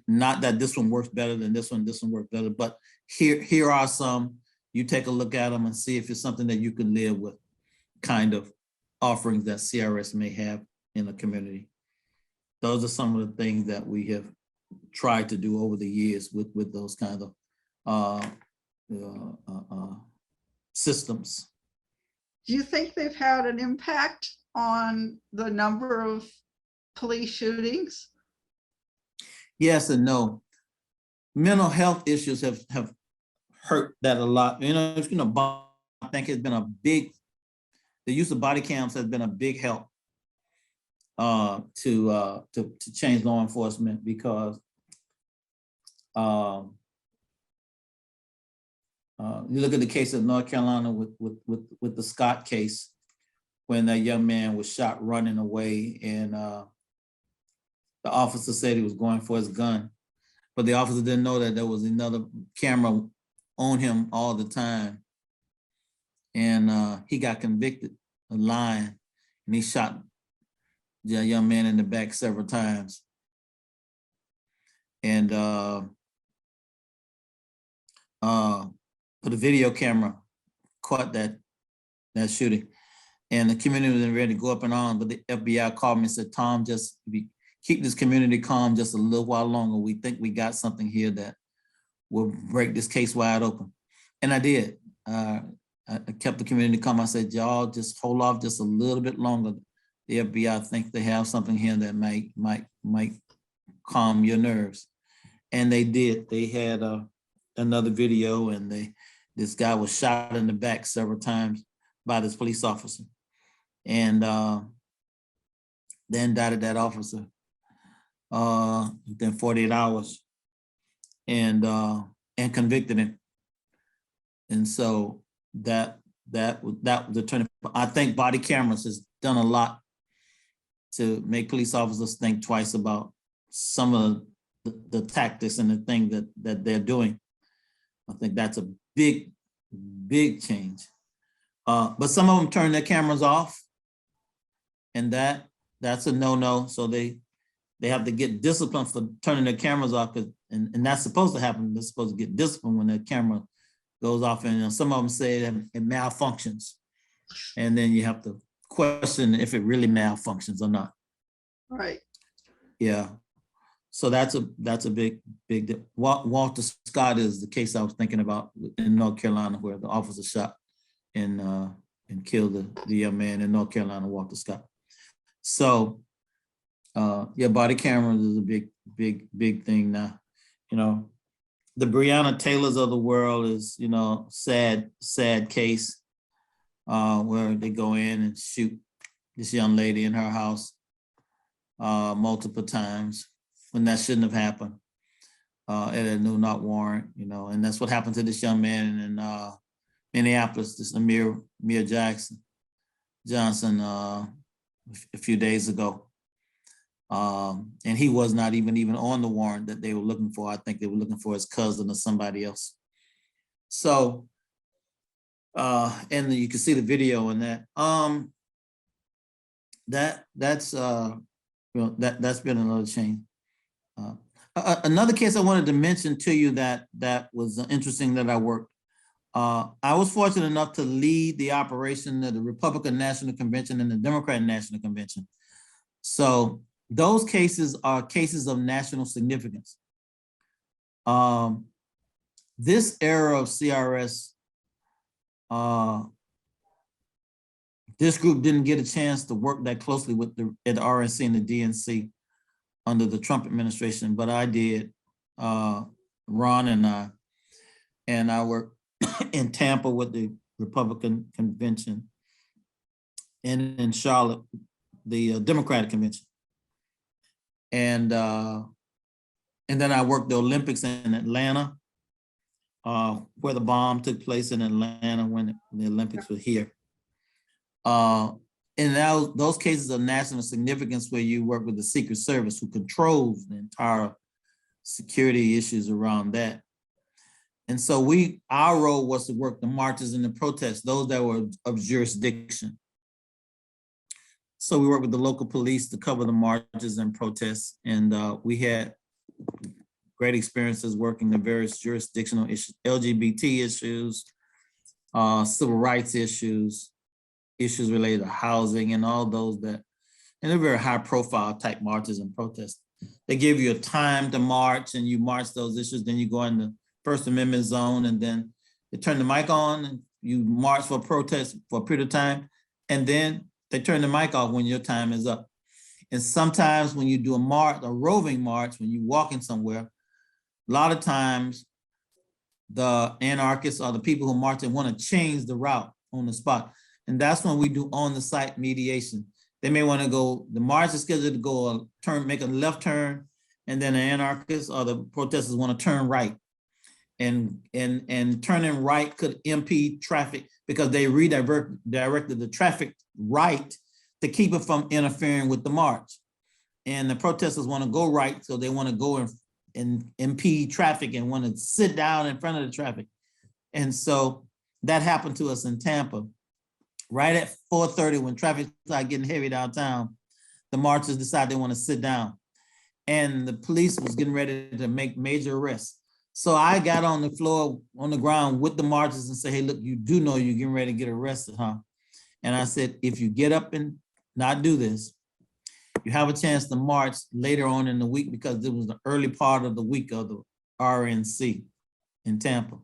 Not that this one works better than this one works better, but here are some. You take a look at them and see if it's something that you can live with, kind of offerings that CRS may have in the community. Those are some of the things that we have tried to do over the years with those kind of systems. Do you think they've had an impact on the number of police shootings? Yes and no. Mental health issues have hurt that a lot. If think has been the use of body cams has been a big help to change law enforcement, because you look at the case of North Carolina with the Scott case, when that young man was shot running away, and the officer said he was going for his gun, but the officer didn't know that there was another camera on him all the time. And he got convicted of lying, and he shot the young man in the back several times. And but the video camera caught that shooting, and the community was ready to go up and on. But the FBI called me and said, "Tom, just keep this community calm just a little while longer. We think we got something here that will break this case wide open." And I did. I kept the community calm. I said, "Y'all just hold off just a little bit longer. The FBI thinks they have something here that might calm your nerves." And they did. They had another video, and this guy was shot in the back several times by this police officer, and then indicted that officer within 48 hours, and convicted him. And so that was the turning point. I think body cameras has done a lot to make police officers think twice about some of the tactics and the thing that they're doing. I think that's a big change. But some of them turn their cameras off, and that's a no-no. So they have to get disciplined for turning their cameras off, and that's supposed to happen. They're supposed to get disciplined when their camera goes off, and some of them say it malfunctions, and then you have to question if it really malfunctions or not. Right. Yeah. So that's a big deal. Walter Scott is the case I was thinking about in North Carolina, where the officer shot and killed the young man in North Carolina, Walter Scott. So yeah, body cameras is a big thing now. You know, the Breonna Taylors of the world is, you know, sad case where they go in and shoot this young lady in her house multiple times when that shouldn't have happened at a no knock warrant, you know. And that's what happened to this young man in Minneapolis, this Amir Johnson a few days ago. And he was not even on the warrant that they were looking for. I think they were looking for his cousin or somebody else. So, and you can see the video in that. That's you know, that's been another change. Another case I wanted to mention to you that was interesting that I worked. I was fortunate enough to lead the operation of the Republican National Convention and the Democratic National Convention. So those cases are cases of national significance. This era of CRS, this group didn't get a chance to work that closely with the RNC and the DNC under the Trump administration, but I did. Ron and I worked in Tampa with the Republican convention, and in Charlotte, the Democratic convention. And then I worked the Olympics in Atlanta, where the bomb took place in Atlanta when the Olympics were here. And now those cases of national significance where you work with the Secret Service, who controls the entire security issues around that. And so our role was to work the marches and the protests, those that were of jurisdiction. So we worked with the local police to cover the marches and protests. And we had great experiences working the various jurisdictional issues, LGBT issues, civil rights issues related to housing, and all those and they're very high profile type marches and protests. They give you a time to march, and you march those issues, then you go in the First Amendment zone, and then they turn the mic on and you march for a protest for a period of time, and then they turn the mic off when your time is up. And sometimes when you do a roving march, when you're walking somewhere, a lot of times the anarchists or the people who march and want to change the route. on the spot. And that's when we do on-the-site mediation. They may want to go, the march is scheduled to go make a left turn, and then the anarchists or the protesters want to turn right. And turning right could impede traffic because they directed the traffic right to keep it from interfering with the march. And the protesters want to go right, so they want to go and impede traffic and want to sit down in front of the traffic. And so that happened to us in Tampa. Right at 4:30, when traffic started getting heavy downtown, the marchers decided they want to sit down. And the police was getting ready to make major arrests. So I got on the floor, on the ground with the marchers and said, hey, look, you do know you're getting ready to get arrested, huh? And I said, if you get up and not do this, you have a chance to march later on in the week, because it was the early part of the week of the RNC in Tampa.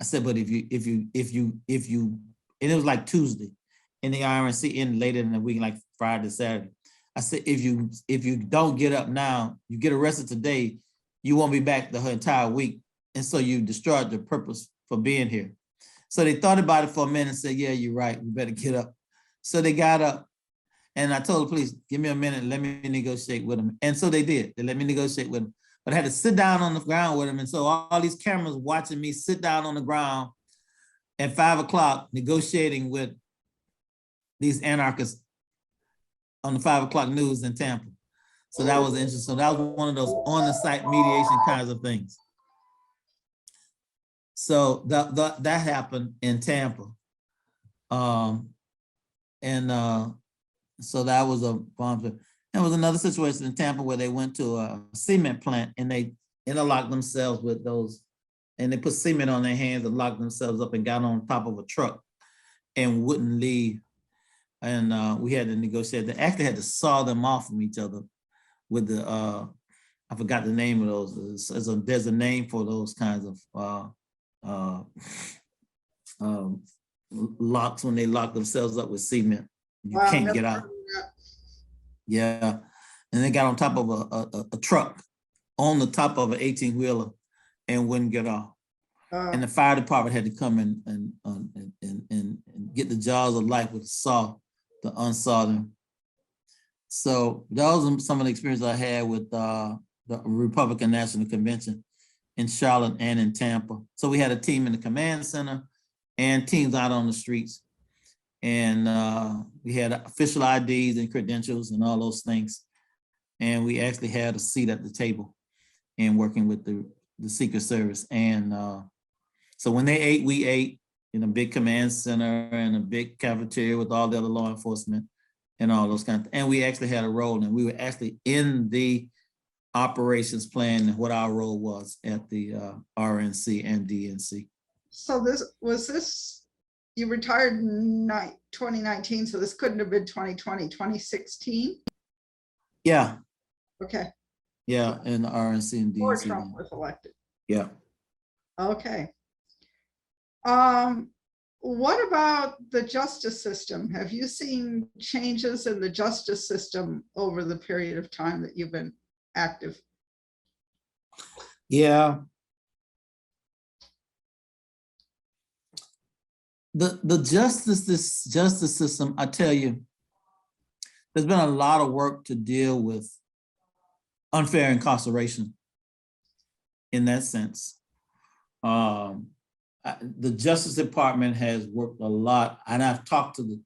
I said, but if you, and it was like Tuesday, and the RNC ended later in the week, like Friday, Saturday. I said, if you don't get up now, you get arrested today, you won't be back the entire week. And so you destroyed the purpose for being here. So they thought about it for a minute and said, yeah, you're right, we better get up. So they got up, and I told the police, give me a minute, let me negotiate with them. And so they did, they let me negotiate with them. But I had to sit down on the ground with them. And so all these cameras watching me sit down on the ground at 5 o'clock negotiating with these anarchists on the 5 o'clock news in Tampa. So that was interesting. So that was one of those on-the-site mediation kinds of things. So that happened in Tampa. So that was a bomb. There was another situation in Tampa where they went to a cement plant and they interlocked themselves with those, and they put cement on their hands and locked themselves up and got on top of a truck and wouldn't leave. And we had to negotiate. They actually had to saw them off from each other with the, I forgot the name of those. There's a name for those kinds of locks when they lock themselves up with cement. You can't get out. Yeah, and they got on top of a truck, on the top of an 18-wheeler, and wouldn't get off. And the fire department had to come in and get the jaws of life with a saw to unsaw them. So those are some of the experiences I had with the Republican National Convention in Charlotte and in Tampa. So we had a team in the command center and teams out on the streets. And we had official IDs and credentials and all those things. And we actually had a seat at the table and working with the Secret Service. And so when they ate, we ate in a big command center and a big cafeteria with all the other law enforcement and all those kinds of, and we actually had a role, and we were actually in the operations plan and what our role was at the RNC and DNC. So you retired in 2019, so this couldn't have been 2020, 2016? Yeah. Okay. Yeah, in the RNC and DNC. Before Trump was elected. Yeah. Okay. What about the justice system? Have you seen changes in the justice system over the period of time that you've been active? Yeah. The justice system, I tell you, there's been a lot of work to deal with unfair incarceration in that sense. The Justice Department has worked a lot, and I've talked to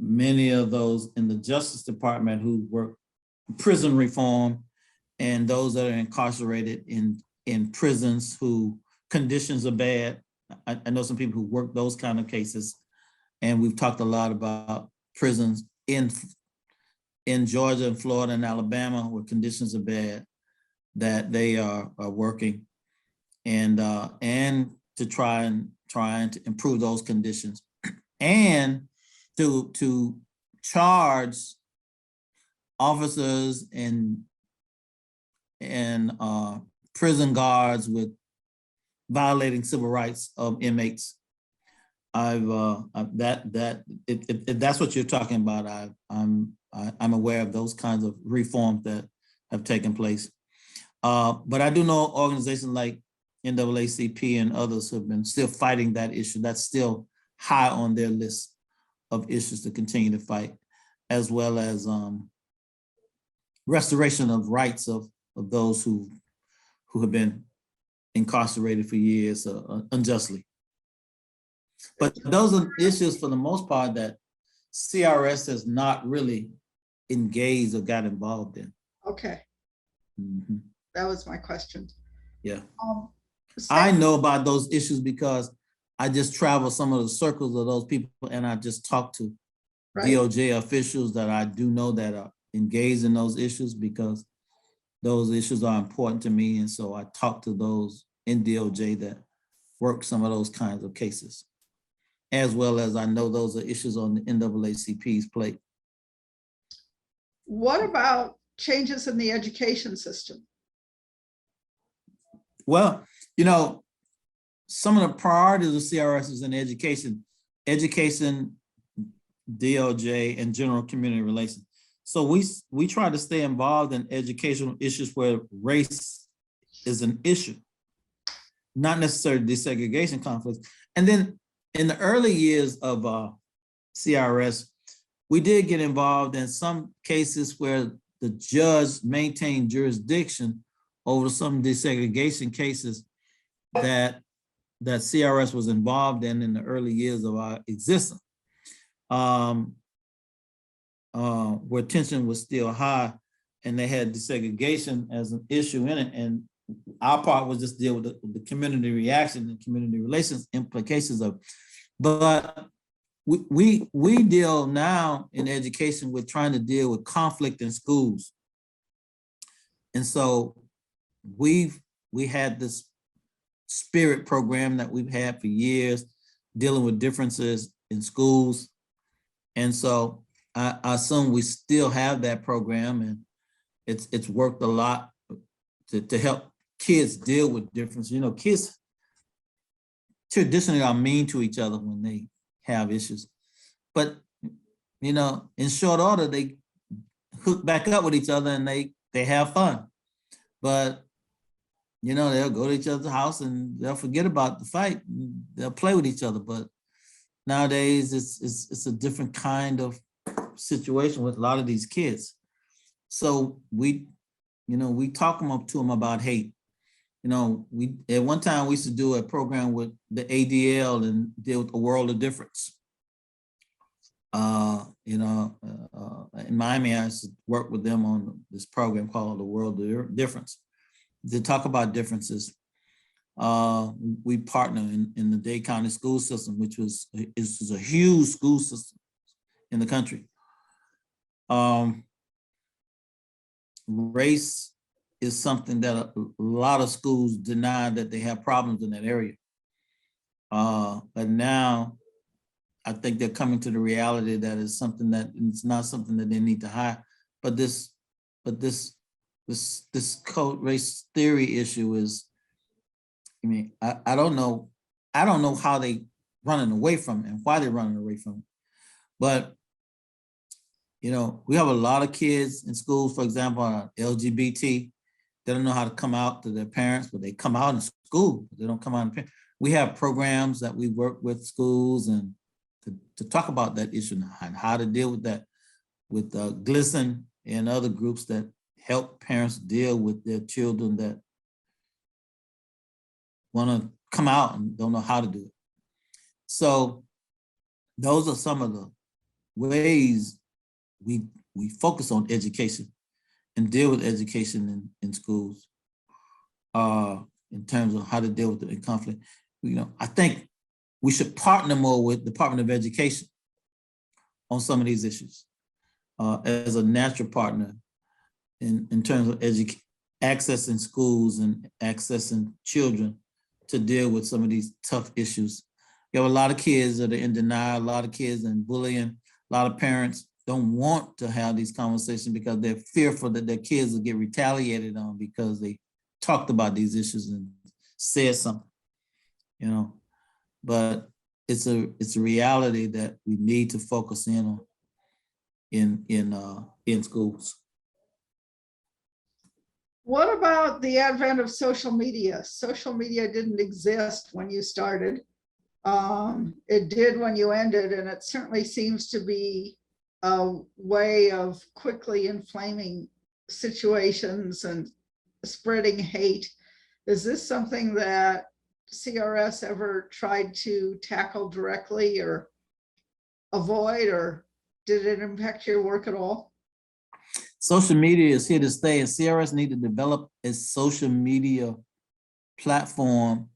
many of those in the Justice Department who work prison reform and those that are incarcerated in prisons who conditions are bad. I know some people who work those kind of cases, and we've talked a lot about prisons in Georgia and Florida and Alabama where conditions are bad, that they are working and to try and improve those conditions, and to charge officers and prison guards with violating civil rights of inmates. If that's what you're talking about, I'm aware of those kinds of reforms that have taken place. But I do know organizations like NAACP and others have been still fighting that issue. That's still high on their list of issues to continue to fight, as well as restoration of rights of those who have been incarcerated for years unjustly. But those are issues for the most part that CRS has not really engaged or got involved in. Okay, that was my question. Yeah. So- I know about those issues because I just travel some of the circles of those people, and I just talk to DOJ officials that I do know that are engaged in those issues, because those issues are important to me. And so I talk to those in DOJ that work some of those kinds of cases, as well as I know those are issues on the NAACP's plate. What about changes in the education system? Well, you know, some of the priorities of CRS is in education, DOJ, and general community relations. So we try to stay involved in educational issues where race is an issue, not necessarily desegregation conflicts. And then in the early years of CRS, we did get involved in some cases where the judge maintained jurisdiction over some desegregation cases that CRS was involved in the early years of our existence, where tension was still high and they had desegregation as an issue in it. And our part was just deal with the community reaction and community relations implications of, but we deal now in education with trying to deal with conflict in schools. And so we had this spirit program that we've had for years, dealing with differences in schools. And so I assume we still have that program, and it's worked a lot to help kids deal with difference. You know, kids traditionally are mean to each other when they have issues, but you know, in short order, they hook back up with each other and they have fun. But you know, they'll go to each other's house and they'll forget about the fight. They'll play with each other. But nowadays, it's a different kind of situation with a lot of these kids. So we talk to them about hate. You know, we at one time we used to do a program with the ADL and deal with the world of difference. In Miami, I used to work with them on this program called the World of Difference, to talk about differences. We partner in the Dade County school system, which is a huge school system in the country. Race is something that a lot of schools deny that they have problems in that area. But now I think they're coming to the reality that it's something that it's not something that they need to hide. But this code race theory issue is, I mean, I don't know how they running away from it and why they're running away from it. But you know, we have a lot of kids in schools, for example, LGBT, they don't know how to come out to their parents, but they come out in school, but they don't come out in parents. We have programs that we work with schools and to talk about that issue and how to deal with that, with GLSEN and other groups that help parents deal with their children that want to come out and don't know how to do it. So those are some of the ways we focus on education and deal with education in schools, in terms of how to deal with the conflict. You know, I think we should partner more with the Department of Education on some of these issues, as a natural partner in terms of accessing schools and accessing children to deal with some of these tough issues. You have a lot of kids that are in denial, a lot of kids and bullying, a lot of parents don't want to have these conversations because they're fearful that their kids will get retaliated on because they talked about these issues and said something, you know. But it's a reality that we need to focus in on in schools. What about the advent of social media? Social media didn't exist when you started. It did when you ended, and it certainly seems to be a way of quickly inflaming situations and spreading hate. Is this something that CRS ever tried to tackle directly or avoid, or did it impact your work at all? Social media is here to stay, and CRS need to develop a social media platform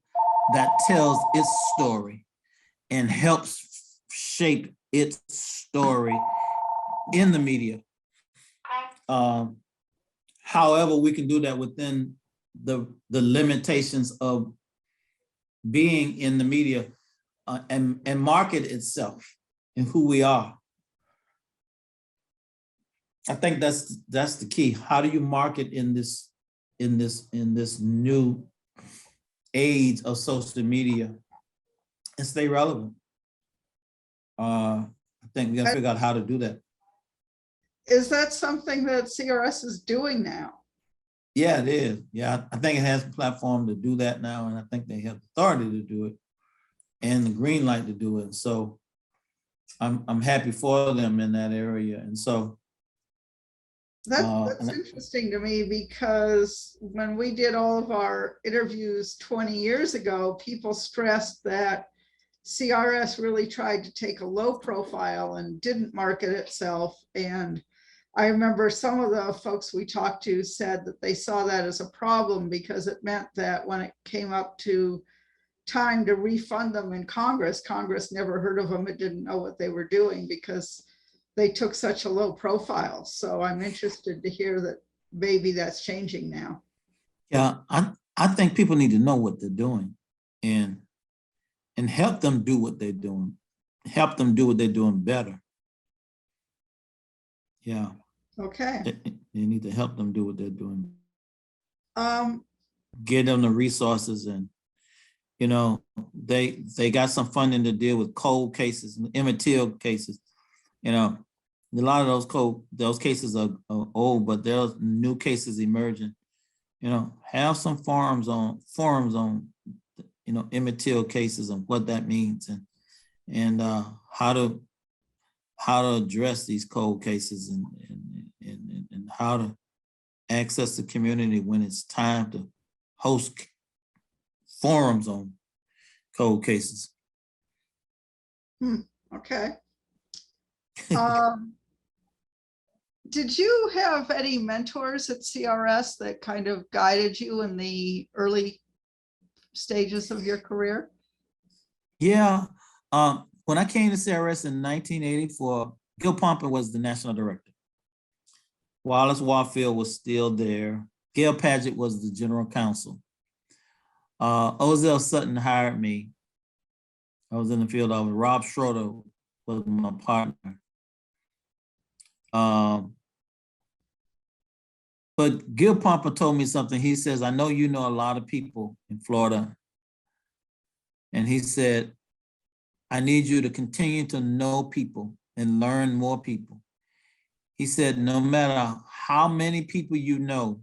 that tells its story and helps shape its story in the media. However, we can do that within the limitations of being in the media, and market itself and who we are. I think that's the key. How do you market in this new age of social media and stay relevant? I think we got to figure out how to do that. Is that something that CRS is doing now? Yeah, it is. Yeah, I think it has a platform to do that now, and I think they have authority to do it and the green light to do it. So I'm happy for them in that area. And so that's interesting to me, because when we did all of our interviews 20 years ago, people stressed that CRS really tried to take a low profile and didn't market itself. And I remember some of the folks we talked to said that they saw that as a problem, because it meant that when it came up to time to refund them in Congress, Congress never heard of them. It didn't know what they were doing because they took such a low profile. So I'm interested to hear that maybe that's changing now. yeah, I think people need to know what they're doing and help them do what they're doing. Help them do what they're doing better. Yeah. Okay. You need to help them do what they're doing. Um, Give them the resources, and they got some funding to deal with cold cases and immaterial cases. A lot of those cases are old, but there's new cases emerging. Have some forums on immaterial cases and what that means, and how to address these cold cases, and how to access the community when it's time to host forums on cold cases. Okay. Did you have any mentors at CRS that kind of guided you in the early stages of your career? Yeah. When I came to CRS in 1984, Gil Pompey was the national director. Wallace Warfield was still there. Gail Padgett was the general counsel. Ozell Sutton hired me. I was in the field office. Rob Schroeder was my partner. But Gil Pompey told me something. He says, I know you know a lot of people in Florida. And he said, I need you to continue to know people and learn more people. He said, no matter how many people you know,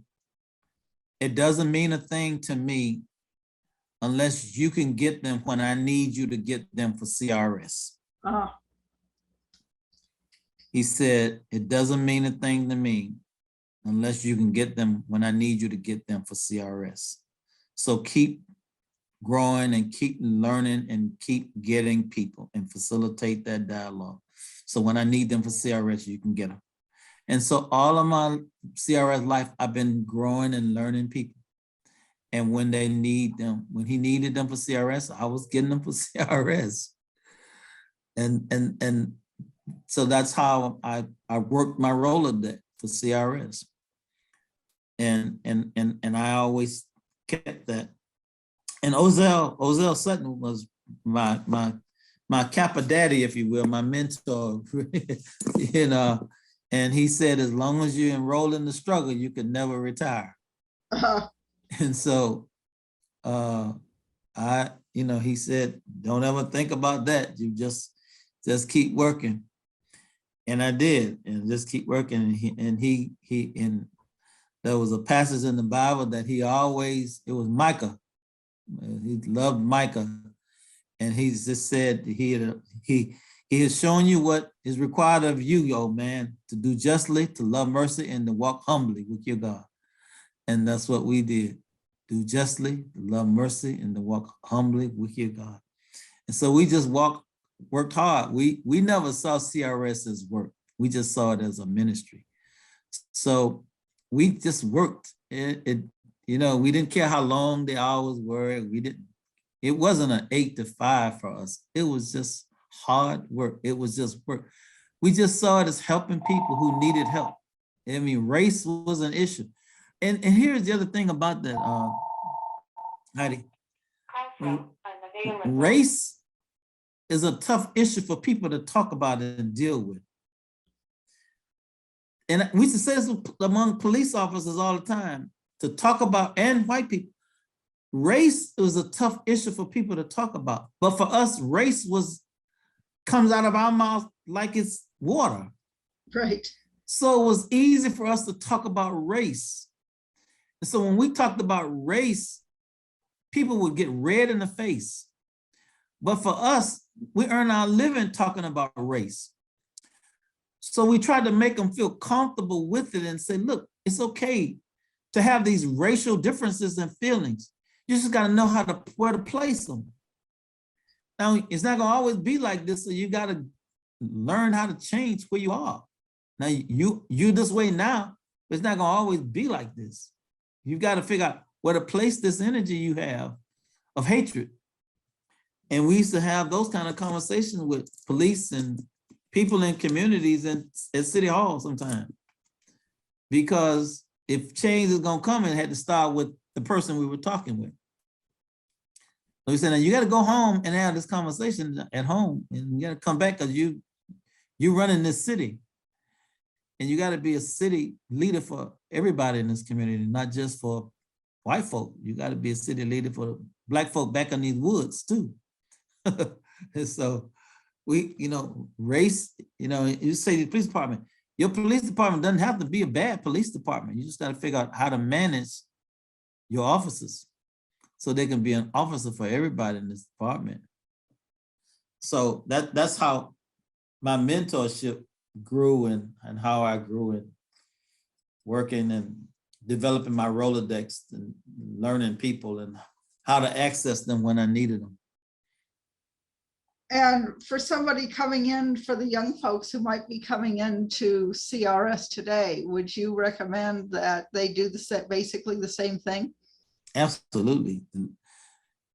it doesn't mean a thing to me unless you can get them when I need you to get them for CRS. He said, it doesn't mean a thing to me unless you can get them when I need you to get them for CRS. So keep growing and keep learning and keep getting people and facilitate that dialogue. So when I need them for CRS, you can get them. And so all of my CRS life, I've been growing and learning people. And when they need them, when he needed them for CRS, I was getting them for CRS. And so that's how I worked my Rolodex for CRS. And I always kept that. And Ozell Sutton was my Kappa daddy, if you will, my mentor, and he said, as long as you enroll in the struggle, you can never retire. And so he said, don't ever think about that. You just keep working. And I did, and just keep working. And there was a passage in the Bible that it was Micah. He loved Micah. And he's just said he has shown you what is required of you, old man, to do justly, to love mercy, and to walk humbly with your God. And that's what we did. Do justly, to love mercy, and to walk humbly with your God. And so we just worked hard. We never saw CRS as work. We just saw it as a ministry. So we just worked. We didn't care how long the hours were. It wasn't an 8 to 5 for us. It was just hard work. It was just work. We just saw it as helping people who needed help. I mean, race was an issue. And here's the other thing about that, Heidi. Race is a tough issue for people to talk about and deal with. And we used to say this among police officers all the time, to talk about, and white people. Race was a tough issue for people to talk about. But for us, race comes out of our mouth like it's water. Right. So it was easy for us to talk about race. And so when we talked about race, people would get red in the face. But for us, we earn our living talking about race. So we tried to make them feel comfortable with it and say, look, it's okay to have these racial differences and feelings. You just got to know where to place them. Now, it's not going to always be like this, so you got to learn how to change where you are. Now, you're this way now, but it's not going to always be like this. You've got to figure out where to place this energy you have of hatred. And we used to have those kind of conversations with police and people in communities and at City Hall sometimes. Because if change is going to come, it had to start with the person we were talking with. So we said, now you got to go home and have this conversation at home, and you got to come back because you're running this city. And you got to be a city leader for everybody in this community, not just for white folk. You got to be a city leader for Black folk back in these woods too. And so we, race, you say the police department, your police department doesn't have to be a bad police department. You just got to figure out how to manage your officers so they can be an officer for everybody in this department. So that's how my mentorship grew and how I grew in working and developing my Rolodex and learning people and how to access them when I needed them. And for somebody coming in, for the young folks who might be coming into CRS today, would you recommend that they do basically the same thing? Absolutely.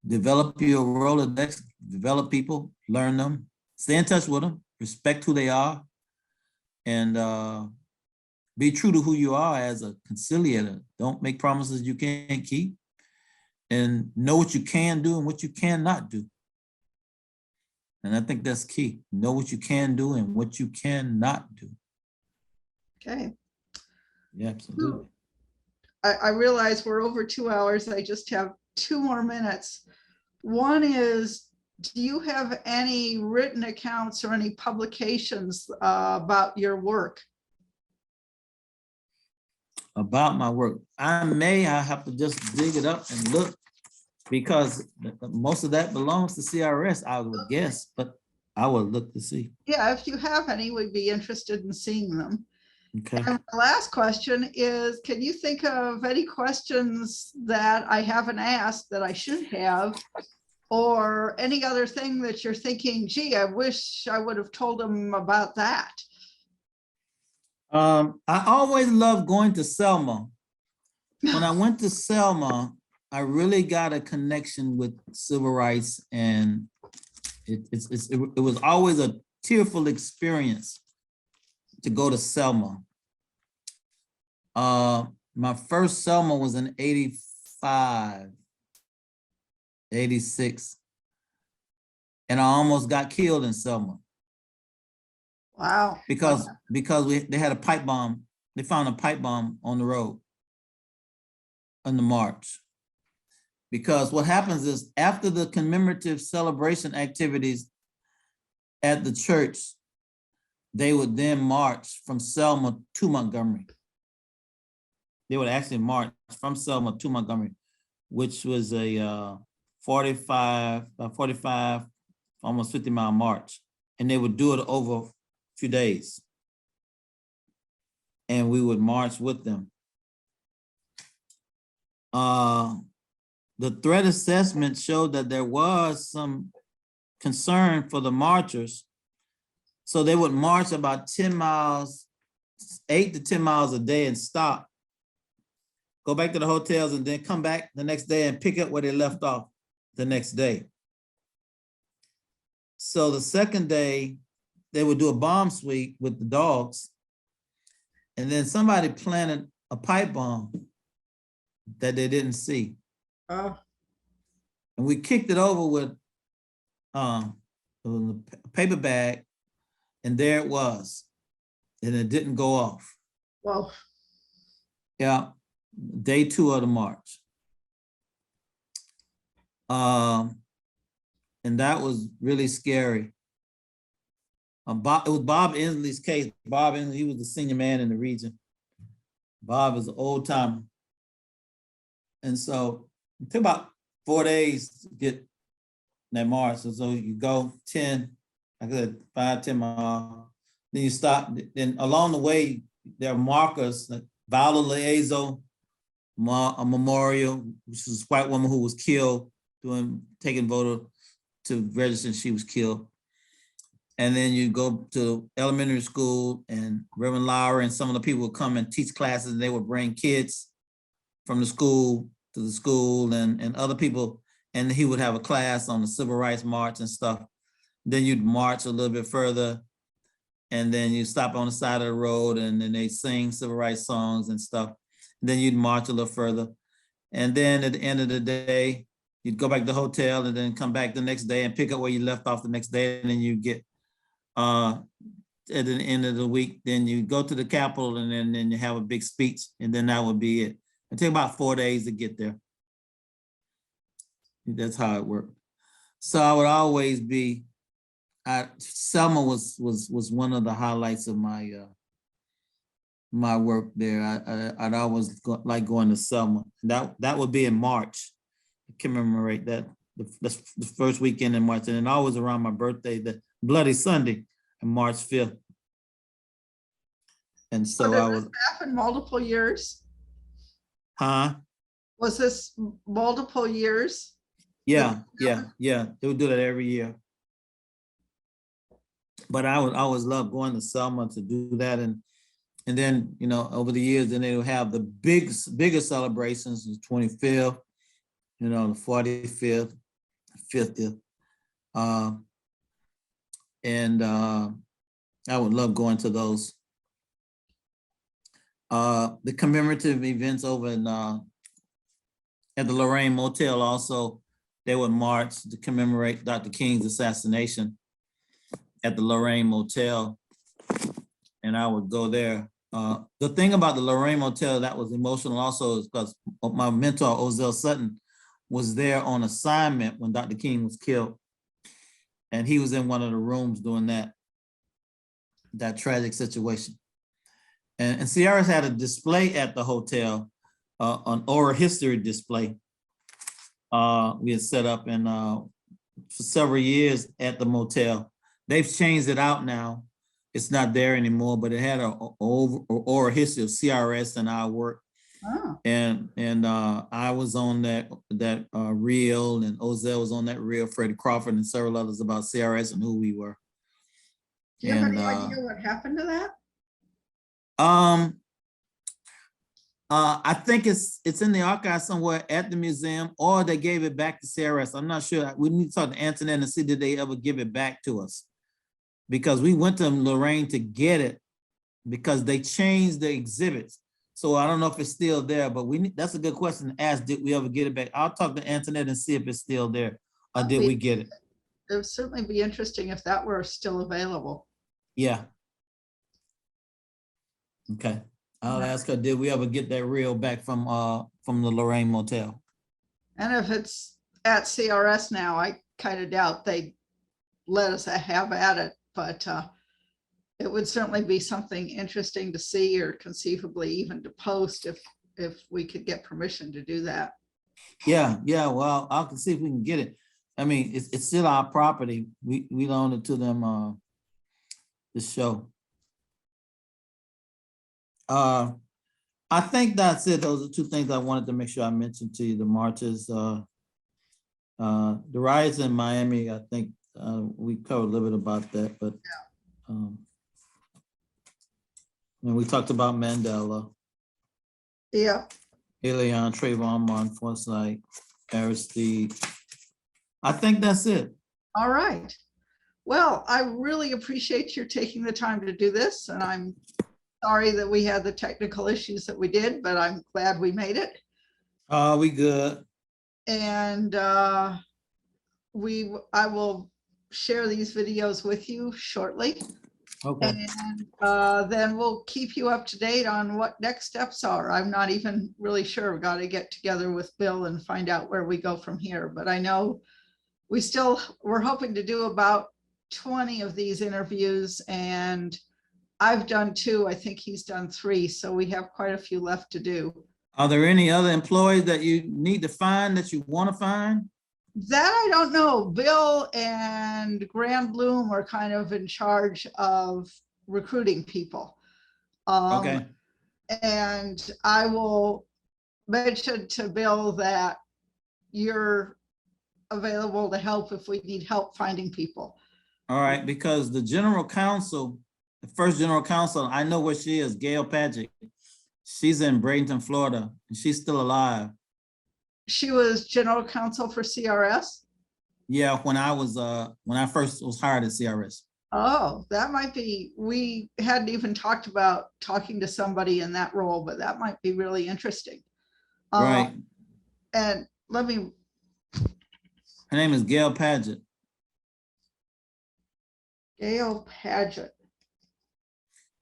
Develop your Rolodex, develop people, learn them, stay in touch with them, respect who they are, and be true to who you are as a conciliator. Don't make promises you can't keep, and know what you can do and what you cannot do. And I think that's key. Know what you can do and what you cannot do. Okay. Yeah, absolutely. I realize we're over 2 hours. I just have 2 more minutes. One is, do you have any written accounts or any publications about your work? About my work. I have to just dig it up and look, because most of that belongs to CRS, I would guess, but I will look to see. Yeah, if you have any, we'd be interested in seeing them. Okay. And the last question is, can you think of any questions that I haven't asked that I should have, or any other thing that you're thinking, gee, I wish I would have told them about that? I always loved going to Selma. When I went to Selma, I really got a connection with civil rights, and it was always a tearful experience to go to Selma. My first Selma was in 85, 86, and I almost got killed in Selma. Wow. Because they had a pipe bomb. They found a pipe bomb on the road on the march. Because what happens is, after the commemorative celebration activities at the church, they would then march from Selma to Montgomery. They would actually march from Selma to Montgomery, which was a 45, almost 50-mile march. And they would do it over a few days. And we would march with them. The threat assessment showed that there was some concern for the marchers. So they would march about 10 miles, 8 to 10 miles a day and stop, go back to the hotels and then come back the next day and pick up where they left off the next day. So the second day, they would do a bomb sweep with the dogs. And then somebody planted a pipe bomb that they didn't see. Oh, And we kicked it over with a paper bag, and there it was. And it didn't go off. well, Yeah, day 2 of the march. And that was really scary. It was Bob Inslee's case. Bob Inslee, he was the senior man in the region. Bob is an old timer. And so it took about 4 days to get that march. So you go 10, like I said, 5, 10 miles. Then you stop. Then along the way, there are markers like Viola Liaison, a memorial, which is a white woman who was killed taking voter to register. She was killed. And then you go to elementary school, and Reverend Lauer and some of the people would come and teach classes, and they would bring kids from the school to the school and other people, and he would have a class on the Civil Rights March and stuff. Then you'd march a little bit further, and then you stop on the side of the road, and then they sing civil rights songs and stuff. Then you'd march a little further. And then at the end of the day, you'd go back to the hotel and then come back the next day and pick up where you left off the next day. And then you get, at the end of the week, then you go to the Capitol, and then you have a big speech, and then that would be it. It took about 4 days to get there. That's how it worked. So I would always be, Selma was one of the highlights of my my work there. I'd always like going to Selma. That would be in March. I commemorate that the first weekend in March, and then always around my birthday, the Bloody Sunday, on March 5th. And so I was. Happen multiple years. Huh? Was this multiple years? Yeah. They would do that every year. But I would always love going to Selma to do that. And then, over the years, then they would have the bigger celebrations, the 25th, the 45th, 50th. And I would love going to those. The commemorative events over in at the Lorraine Motel also, they would march to commemorate Dr. King's assassination at the Lorraine Motel, and I would go there. The thing about the Lorraine Motel that was emotional also is because my mentor, Ozell Sutton, was there on assignment when Dr. King was killed, and he was in one of the rooms doing that tragic situation. And Sierra's had a display at the hotel, an oral history display. We had set up for several years at the motel. They've changed it out now. It's not there anymore, but it had an oral history of CRS and our work. Oh. And I was on that reel, and Ozell was on that reel, Freddie Crawford and several others about CRS and who we were. Do you have any idea what happened to that? I think it's in the archive somewhere at the museum, or they gave it back to CRS. I'm not sure. We need to talk to Antoinette and see did they ever give it back to us, because we went to Lorraine to get it because they changed the exhibits. So I don't know if it's still there, but that's a good question to ask. Did we ever get it back? I'll talk to Antoinette and see if it's still there, or did we get it? It would certainly be interesting if that were still available. Yeah. Okay. I'll ask her, did we ever get that reel back from the Lorraine Motel? And if it's at CRS now, I kind of doubt they let us have at it, but it would certainly be something interesting to see, or conceivably even to post if we could get permission to do that. Yeah, well, I can see if we can get it. I mean, it's still our property. We loaned it to them, this show. I think that's it. Those are two things I wanted to make sure I mentioned to you, the marches, the riots in Miami. I think, we covered a little bit about that, but, and we talked about Mandela, Yeah, Elion, Trayvon Martin, Forsyth, Aristide. I think that's it. all right. Well, I really appreciate your taking the time to do this, and I'm sorry that we had the technical issues that we did, but I'm glad we made it. We good. And I will share these videos with you shortly. Okay. And then we'll keep you up to date on what next steps are. I'm not even really sure. We've got to get together with Bill and find out where we go from here. But I know we're hoping to do about 20 of these interviews, and I've done 2. I think he's done 3. So we have quite a few left to do. Are there any other employees that you need to find that you want to find? That I don't know. Bill and Graham Bloom are kind of in charge of recruiting people. Okay. And I will mention to Bill that you're available to help if we need help finding people. All right, because the general counsel, the first general counsel, I know where she is, Gail Paget. She's in Bradenton, Florida, and she's still alive. She was general counsel for CRS. Yeah, when I first was hired at CRS. Oh, that might be, we hadn't even talked about talking to somebody in that role, but that might be really interesting. Right. And let me. Her name is Gail Paget. Gail Paget.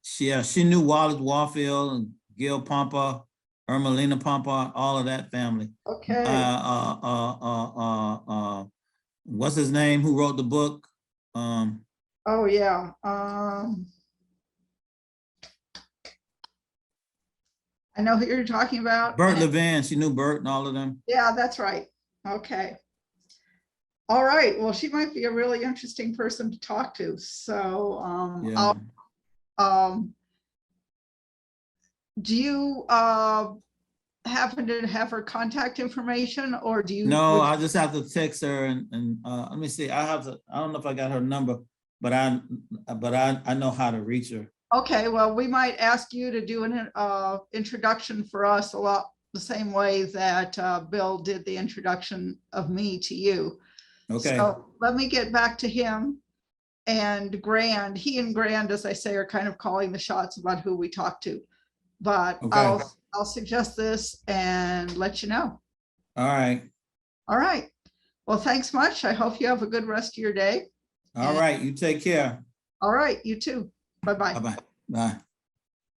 She knew Wallace Warfield and Gil Pompa, Ermelina Pompa, all of that family. Okay. What's his name? Who wrote the book? Oh yeah. I know who you're talking about. Bert Levin. She knew Bert and all of them. Yeah, that's right. Okay. All right. Well, she might be a really interesting person to talk to. So Yeah. Do you happen to have her contact information, or do you? No, I just have to text her and let me see. I don't know if I got her number, but I know how to reach her. Okay, well, we might ask you to do an introduction for us a lot the same way that Bill did the introduction of me to you. Okay. So let me get back to him and Grand. He and Grand, as I say, are kind of calling the shots about who we talk to. But Okay. I'll suggest this and let you know. All right. All right. Well, thanks much. I hope you have a good rest of your day. All right. You take care. All right. You too. Bye-bye. Bye-bye. Bye.